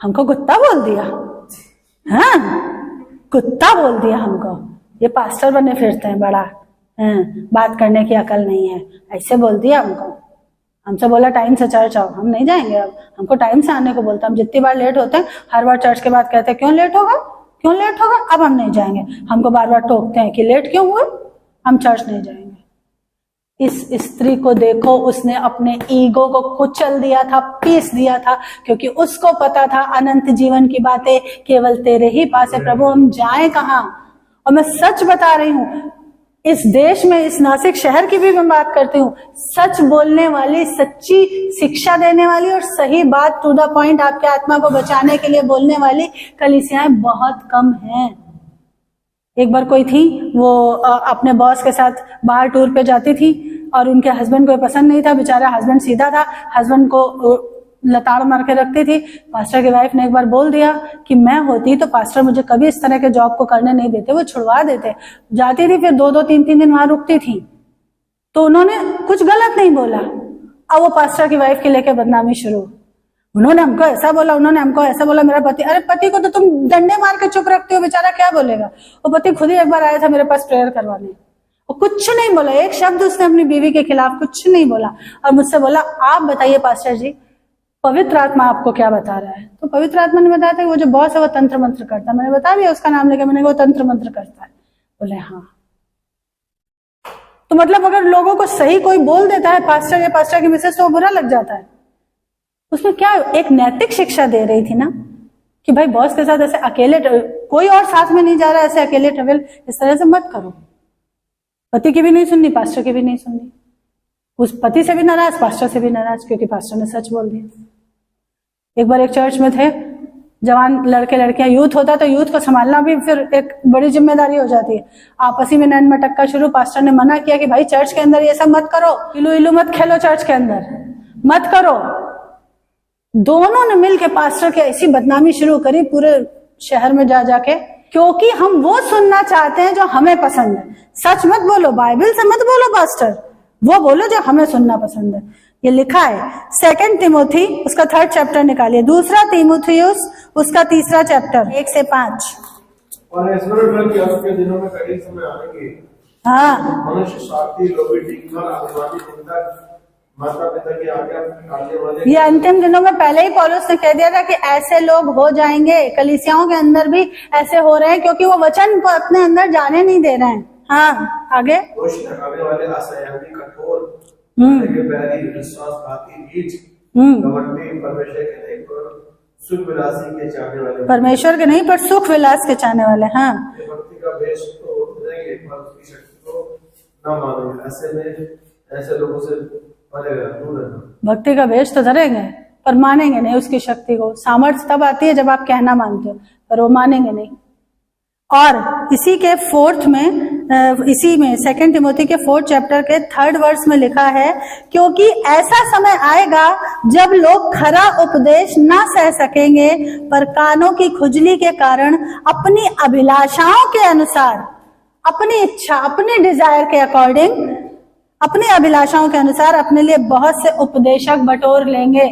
A: हमको कुत्ता बोल दिया, हाँ कुत्ता बोल दिया हमको, ये पास्टर बने फिरते हैं बड़ा, बात करने की अकल नहीं है, ऐसे बोल दिया हमको। हमसे बोला टाइम से चर्च आओ, हम नहीं जाएंगे। अब हमको टाइम से आने को बोलता, हम जितनी बार लेट होते हैं हर बार चर्च के बाद कहते हैं क्यों लेट होगा, क्यों लेट होगा, अब हम नहीं जाएंगे। हमको बार बार टोकते हैं कि लेट क्यों हुए, हम चर्च नहीं जाएंगे। इस स्त्री को देखो, उसने अपने ईगो को कुचल दिया था, पीस दिया था, क्योंकि उसको पता था अनंत जीवन की बातें केवल तेरे ही पास है। प्रभु हम जाएं कहां? और मैं सच बता रही हूं, इस देश में, इस नासिक शहर की भी मैं बात करती हूँ, सच बोलने वाली, सच्ची शिक्षा देने वाली और सही बात टू द पॉइंट आपके आत्मा को बचाने के लिए बोलने वाली कलीसियाएं बहुत कम हैं। एक बार कोई थी, वो अपने बॉस के साथ बाहर टूर पे जाती थी और उनके हस्बैंड को पसंद नहीं था। बेचारा हस्बैंड सीधा था, हस्बैंड को लताड़ मार के रखती थी। पास्टर की वाइफ ने एक बार बोल दिया कि मैं होती तो पास्टर मुझे कभी इस तरह के जॉब को करने नहीं देते, वो छुड़वा देते। जाती थी, फिर 2-2, 3-3 दिन वहां रुकती थी, तो उन्होंने कुछ गलत नहीं बोला। अब वो पास्टर की वाइफ के लेके बदनामी शुरू, उन्होंने हमको ऐसा बोला, उन्होंने हमको ऐसा बोला। मेरा पति, अरे पति को तो तुम डंडे मार के चुप रखते हो, बेचारा क्या बोलेगा। वो पति खुद ही एक बार आया था मेरे पास प्रेयर करवाने, वो कुछ नहीं बोला, एक शब्द उसने अपनी बीवी के खिलाफ कुछ नहीं बोला। और मुझसे बोला आप बताइए पास्टर जी पवित्र आत्मा आपको क्या बता रहा है? तो पवित्र आत्मा ने बताया था कि वो जो बॉस है वो तंत्र मंत्र करता है। मैंने बता दिया उसका नाम लेकर, मैंने वो तंत्र मंत्र करता है। बोले हाँ। तो मतलब अगर लोगों को सही कोई बोल देता है पास्टर या पास्टर की मिसेस, तो वो बुरा लग जाता है। उसमें क्या एक नैतिक शिक्षा दे रही थी ना कि भाई बॉस के साथ ऐसे अकेले, कोई और साथ में नहीं जा रहा, ऐसे अकेले ट्रेवल इस तरह से मत करो। पति की भी नहीं सुननी, पास्टर की भी नहीं सुननी। उस पति से भी नाराज, पास्टर से भी नाराज, क्योंकि पास्टर ने सच बोल दिया। एक बार एक चर्च में थे, जवान लड़के लड़कियां, यूथ होता तो यूथ को संभालना भी फिर एक बड़ी जिम्मेदारी हो जाती है। आपसी में नैन मटक्का शुरू। पास्टर ने मना किया कि भाई चर्च के अंदर ये सब मत करो, इलू इलू मत खेलो, चर्च के अंदर मत करो। दोनों ने मिलकर पास्टर की ऐसी बदनामी शुरू करी पूरे शहर में जा जाके, क्योंकि हम वो सुनना चाहते हैं जो हमें पसंद है। सच मत बोलो, बाइबल से मत बोलो पास्टर, वो बोलो जो हमें सुनना पसंद है। ये लिखा है 2 तिमोथी उसका 3rd चैप्टर निकालिए, 2 तीमुथियुस उसका 3 चैप्टर 1 से 5।
B: और के दिनों में कठिन समय आएंगे।
A: हाँ,
B: मनुष्य स्वार्थी, लोभी, ढीठमर, अभिमानी, निंदक, माता पिता की आज्ञा टालने वाले।
A: ये अंतिम दिनों में पहले ही पौलुस ने कह दिया था कि ऐसे लोग हो जाएंगे। कलीसियाओं के अंदर भी ऐसे हो रहे हैं, क्योंकि वो वचन को अपने अंदर जाने नहीं दे रहे हैं। हाँ, आगे।
B: दोष लगाने वाले, असह्यानी, कठोर, बैरी, विश्वासघाती, नीच, घमंडी, परमेश्वर के नहीं पर सुख विलासी के चाहने वाले। परमेश्वर के नहीं पर सुख विलास के चाहने वाले। हाँ, भक्ति का भेष तो रहेंगे पर उसकी शक्ति को न मानेंगे। ऐसे में ऐसे लोगों से दूर रहना। भक्ति का भेष तो धरेंगे पर मानेंगे नहीं उसकी शक्ति को। सामर्थ्य तब आती है जब आप कहना मानते हो, पर वो मानेंगे नहीं। और इसी के 4th में, इसी में 2 तिमोथी के 4th चैप्टर के 3rd वर्स में लिखा है, क्योंकि ऐसा समय आएगा जब लोग खरा उपदेश ना सह सकेंगे, पर कानों की खुजली के कारण अपनी अभिलाषाओं के अनुसार, अपनी इच्छा, अपनी डिजायर के अकॉर्डिंग, अपनी अभिलाषाओं के अनुसार अपने लिए बहुत से उपदेशक बटोर लेंगे।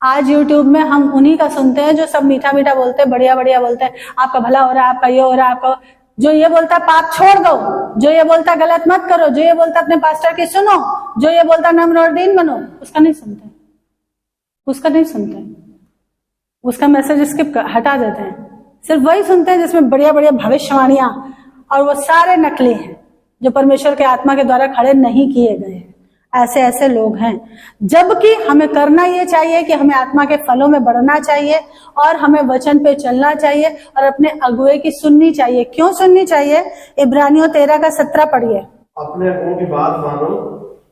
B: आज YouTube में हम उन्हीं का सुनते हैं जो सब मीठा मीठा बोलते हैं, बढ़िया बढ़िया बोलते हैं, आपका भला हो रहा है, आपका ये हो रहा है, आपका जो ये बोलता है पाप छोड़ दो, जो ये बोलता है गलत मत करो, जो ये बोलता है अपने पास्टर की सुनो, जो ये बोलता है नम्र और दीन बनो, उसका नहीं सुनते, उसका नहीं सुनते, उसका मैसेज स्किप हटा देते हैं। सिर्फ वही सुनते हैं जिसमें बढ़िया बढ़िया भविष्यवाणियां, और वो सारे नकली हैं जो परमेश्वर के आत्मा के द्वारा खड़े नहीं किए गए हैं। ऐसे ऐसे लोग हैं। जबकि हमें करना ये चाहिए कि हमें आत्मा के फलों में बढ़ना चाहिए और हमें वचन पे चलना चाहिए और अपने अगुए की सुननी चाहिए। क्यों सुननी चाहिए? इब्रानियों 13 का 17 पढ़िए। अपने अगुओं की बात मानो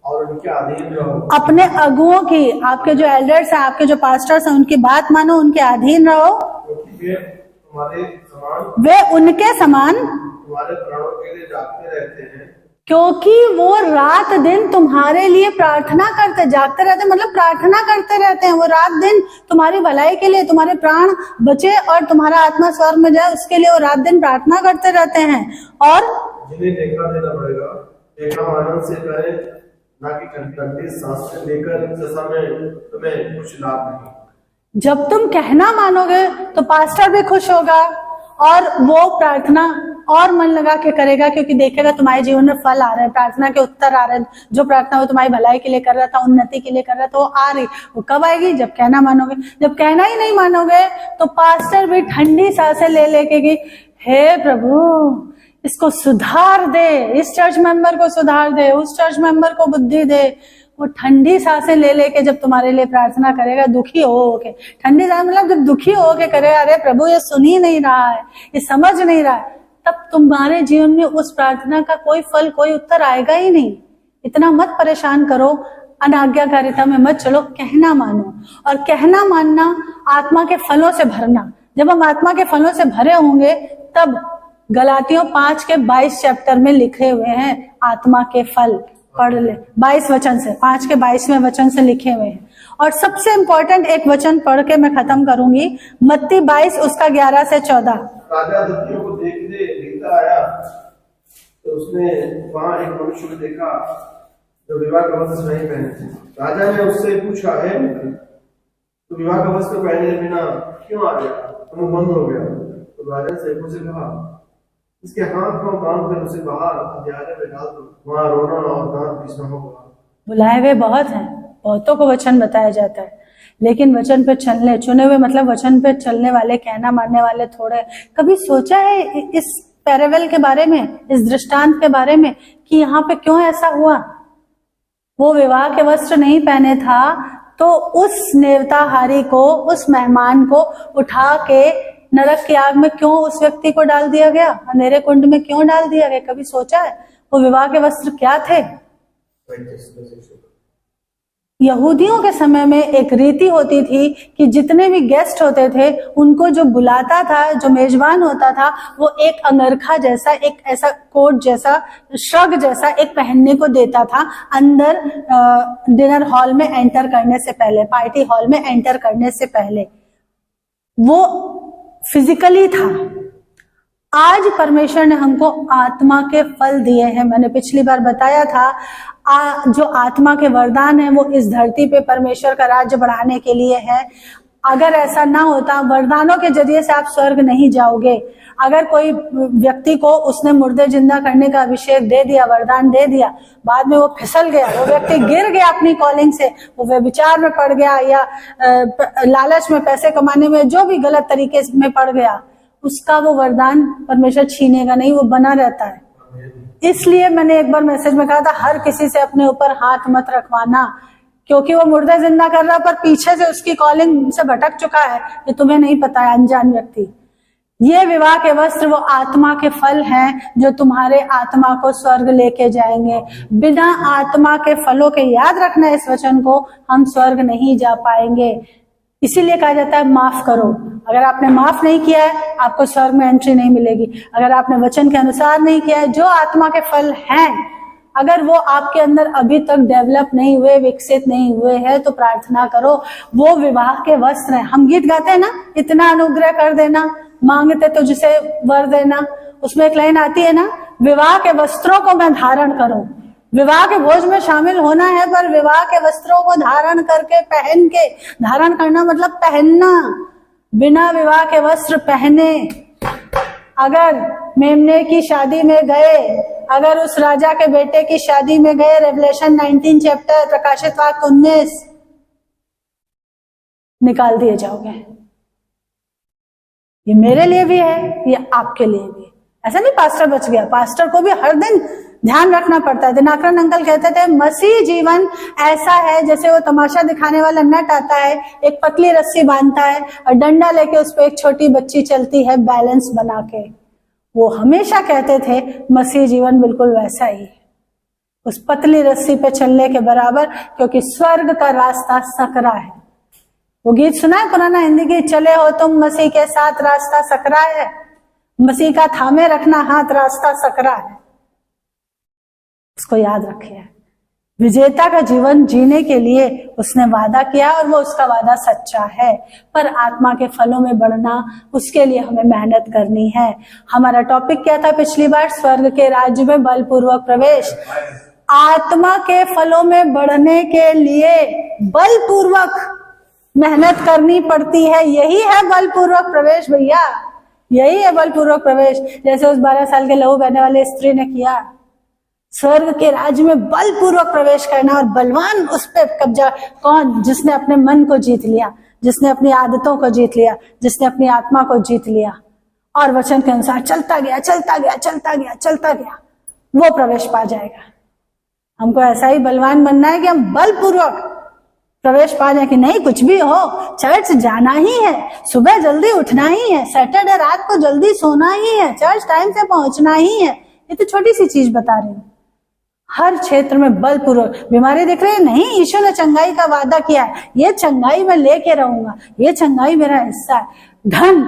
B: और उनके अधीन रहो। अपने अगुओं की, आपके जो एल्डर्स हैं, आपके जो पास्टर्स हैं, उनकी बात मानो, उनके अधीन रहो। वे उनके समान तुम्हारे प्राणों के लिए जागते रहते हैं, क्योंकि वो रात दिन तुम्हारे लिए प्रार्थना करते, जागते रहते मतलब प्रार्थना करते रहते हैं। वो रात दिन तुम्हारी भलाई के लिए, तुम्हारे प्राण बचे और तुम्हारा आत्मा स्वर्ग में जाए, उसके लिए वो रात दिन प्रार्थना करते रहते हैं। और जिन्हें देखा देना पड़ेगा, देखा मानव से पहले, ना कि कंठी सांस से लेकर जैसा में तुम्हें कुछ लाभ नहीं। जब तुम कहना मानोगे तो पास्टर भी खुश होगा और वो प्रार्थना और मन लगा के करेगा, क्योंकि देखेगा तुम्हारे जीवन में फल आ रहे हैं, प्रार्थना के उत्तर आ रहे हैं। जो प्रार्थना वो तुम्हारी भलाई के लिए कर रहा था, उन्नति के लिए कर रहा था, वो आ रही। वो कब आएगी? जब कहना मानोगे। जब कहना ही नहीं मानोगे तो पास्टर भी ठंडी सांसें ले लेके कि हे प्रभु इसको सुधार दे, इस चर्च मेंबर को सुधार दे, उस चर्च मेंबर को बुद्धि दे। वो ठंडी सांसें ले लेके जब तुम्हारे लिए प्रार्थना करेगा, दुखी हो के, ठंडी सांस मतलब जब दुखी हो के करेगा, अरे प्रभु ये सुन ही नहीं रहा है, ये समझ नहीं रहा है, तब तुम्हारे जीवन में उस प्रार्थना का कोई फल, कोई उत्तर आएगा ही नहीं। इतना मत परेशान करो, अनाज्ञाकारिता में मत चलो, कहना मानो। और कहना मानना आत्मा के फलों से भरना। जब हम आत्मा के फलों से भरे होंगे तब गलातियों 5 के 22 चैप्टर में लिखे हुए हैं आत्मा के फल, पढ़ ले 22 वचन से, 5 के 22वें वचन से लिखे हुए हैं। और सबसे इंपॉर्टेंट एक वचन पढ़ के मैं खत्म करूंगी, मत्ती 22 उसका 11 से 14। राजा दत्तियों को देखने भीतर आया तो उसने वहां एक मनुष्य को देखा जो विवाह का वस्त्र नहीं पहने थे। राजा ने उससे पूछा, है तो विवाह का वस्त्र पहने बिना क्यों आ गया? तो मुंह बंद हो गया। तो राजा से कहा, इसके हाथ को बांध कर उसे बाहर अंधियारे में डाल दो, वहां रोना और दांत पीसना होगा। बुलाए हुए बहुत हैं, बहुतों को वचन बताया जाता है, लेकिन वचन पे चलने, चुने हुए मतलब वचन पे चलने वाले, कहना मानने वाले थोड़े। कभी सोचा है इस पैरावेल के बारे में, इस दृष्टांत के बारे में कि यहाँ पे क्यों ऐसा हुआ? वो विवाह के वस्त्र नहीं पहने था तो उस नेवताहारी को, उस मेहमान को उठा के नरक की आग में क्यों उस व्यक्ति को डाल दिया गया? अंधेरे कुंड में क्यों डाल दिया गया? कभी सोचा है वो विवाह के वस्त्र क्या थे?
A: यहूदियों के समय में एक रीति होती थी कि जितने भी गेस्ट होते थे उनको जो बुलाता था, जो मेजबान होता था, वो एक अंगरखा जैसा, एक ऐसा कोट जैसा, श्रग जैसा एक पहनने को देता था अंदर डिनर हॉल में एंटर करने से पहले, पार्टी हॉल में एंटर करने से पहले। वो फिजिकली था। आज परमेश्वर ने हमको आत्मा के फल दिए हैं। मैंने पिछली बार बताया था जो आत्मा के वरदान है वो इस धरती पे परमेश्वर का राज्य बढ़ाने के लिए है। अगर ऐसा ना होता, वरदानों के जरिए से आप स्वर्ग नहीं जाओगे। अगर कोई व्यक्ति को उसने मुर्दे जिंदा करने का अभिषेक दे दिया, वरदान दे दिया, बाद में वो फिसल गया, वो व्यक्ति गिर गया अपनी कॉलिंग से, वो व्यभिचार में पड़ गया या लालच में, पैसे कमाने में, जो भी गलत तरीके में पड़ गया, उसका वो वरदान परमेश्वर छीनेगा नहीं, वो बना रहता है। इसलिए मैंने एक बार मैसेज में कहा था, हर किसी से अपने ऊपर हाथ मत रखवाना, क्योंकि वो मुर्दा जिंदा कर रहा है पर पीछे से उसकी कॉलिंग से भटक चुका है, ये तुम्हें नहीं पता है, अनजान व्यक्ति। ये विवाह के वस्त्र वो आत्मा के फल हैं जो तुम्हारे आत्मा को स्वर्ग लेके जाएंगे। बिना आत्मा के फलों के, याद रखना इस वचन को, हम स्वर्ग नहीं जा पाएंगे। इसीलिए कहा जाता है माफ करो। अगर आपने माफ नहीं किया है, आपको स्वर्ग में एंट्री नहीं मिलेगी। अगर आपने वचन के अनुसार नहीं किया है, जो आत्मा के फल हैं, अगर वो आपके अंदर अभी तक डेवलप नहीं हुए, विकसित नहीं हुए हैं, तो प्रार्थना करो। वो विवाह के वस्त्र हैं। हम गीत गाते हैं ना, इतना अनुग्रह कर देना, मांगते तो जिसे वर देना। उसमें एक लाइन आती है ना, विवाह के वस्त्रों को मैं धारण करूं। विवाह के भोज में शामिल होना है, पर विवाह के वस्त्रों को धारण करके, पहन के, धारण करना मतलब पहनना। बिना विवाह के वस्त्र पहने अगर मेमने की शादी में गए, अगर उस राजा के बेटे की शादी में गए, रेवलेशन 19 चैप्टर, प्रकाशित वाक्य 19, निकाल दिए जाओगे। ये मेरे लिए भी है, ये आपके लिए भी। ऐसा नहीं पास्टर बच गया, पास्टर को भी हर दिन ध्यान रखना पड़ता है। दिनाकरण अंकल कहते थे, मसीह जीवन ऐसा है जैसे वो तमाशा दिखाने वाला नट आता है, एक पतली रस्सी बांधता है और डंडा लेके उस पर एक छोटी बच्ची चलती है बैलेंस बना के। वो हमेशा कहते थे मसीह जीवन बिल्कुल वैसा ही, उस पतली रस्सी पे चलने के बराबर, क्योंकि स्वर्ग का रास्ता सकरा है। वो गीत सुना है पुराना हिंदी गीत, चले हो तुम मसीह के साथ, रास्ता सकरा है। मसीह का थामे रखना हाथ, रास्ता सकरा है। उसको याद रखिए। विजेता का जीवन जीने के लिए उसने वादा किया और वो उसका वादा सच्चा है। पर आत्मा के फलों में बढ़ना, उसके लिए हमें मेहनत करनी है। हमारा टॉपिक क्या था पिछली बार? स्वर्ग के राज्य में बलपूर्वक प्रवेश। आत्मा के फलों में बढ़ने के लिए बलपूर्वक मेहनत करनी पड़ती है। यही है बलपूर्वक प्रवेश भैया, यही है बलपूर्वक प्रवेश। जैसे उस 12 साल के लहू बहने वाले स्त्री ने किया, स्वर्ग के राज्य में बलपूर्वक प्रवेश करना। और बलवान उस पर कब्जा कौन? जिसने अपने मन को जीत लिया, जिसने अपनी आदतों को जीत लिया, जिसने अपनी आत्मा को जीत लिया और वचन के अनुसार चलता गया, चलता गया, चलता गया, चलता गया, वो प्रवेश पा जाएगा। हमको ऐसा ही बलवान बनना है कि हम बलपूर्वक प्रवेश पा जाए। कि नहीं, कुछ भी हो, चर्च जाना ही है, सुबह जल्दी उठना ही है, सैटरडे रात को जल्दी सोना ही है, चर्च टाइम से पहुंचना ही है। ये तो छोटी सी चीज बता रही हूँ। हर क्षेत्र में बलपूर्वक। बीमारी दिख रही है? नहीं, यीशु ने चंगाई का वादा किया है, ये चंगाई मैं लेके रहूंगा, ये चंगाई मेरा हिस्सा है। धन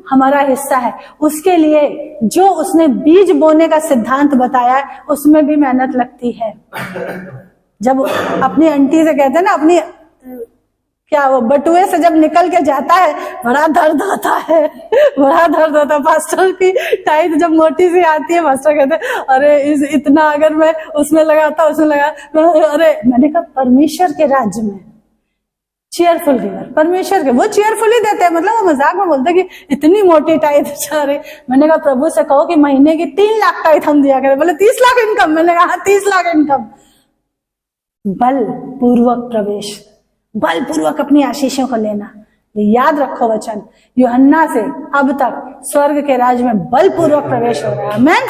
A: हमारा हिस्सा है। उसके लिए जो उसने बीज बोने का सिद्धांत बताया है, उसमें भी मेहनत लगती है। जब अपनी आंटी से कहते हैं ना, अपनी क्या वो बटुए से जब निकल के जाता है, बड़ा दर्द होता है, बड़ा दर्द होता है। पास्टर की टाइट जब मोटी सी आती है, पास्टर कहते हैं अरे इतना अगर मैं उसमें लगाता, उसमें लगा, अरे मैंने कहा परमेश्वर के राज्य में चीयरफुल गिवर, परमेश्वर के, वो चीयरफुल ही देते हैं। मतलब वो मजाक में बोलते कि इतनी मोटी टाइट चाहे। मैंने कहा प्रभु से कहो कि महीने की 3 लाख टाइट हम दिया करें। बोले 30 लाख इनकम। मैंने कहा 30 लाख इनकम। बल पूर्वक प्रवेश, बलपूर्वक अपनी आशीषों को लेना। याद रखो वचन, यूहन्ना से अब तक स्वर्ग के राज्य में बलपूर्वक प्रवेश हो रहा है। आमीन।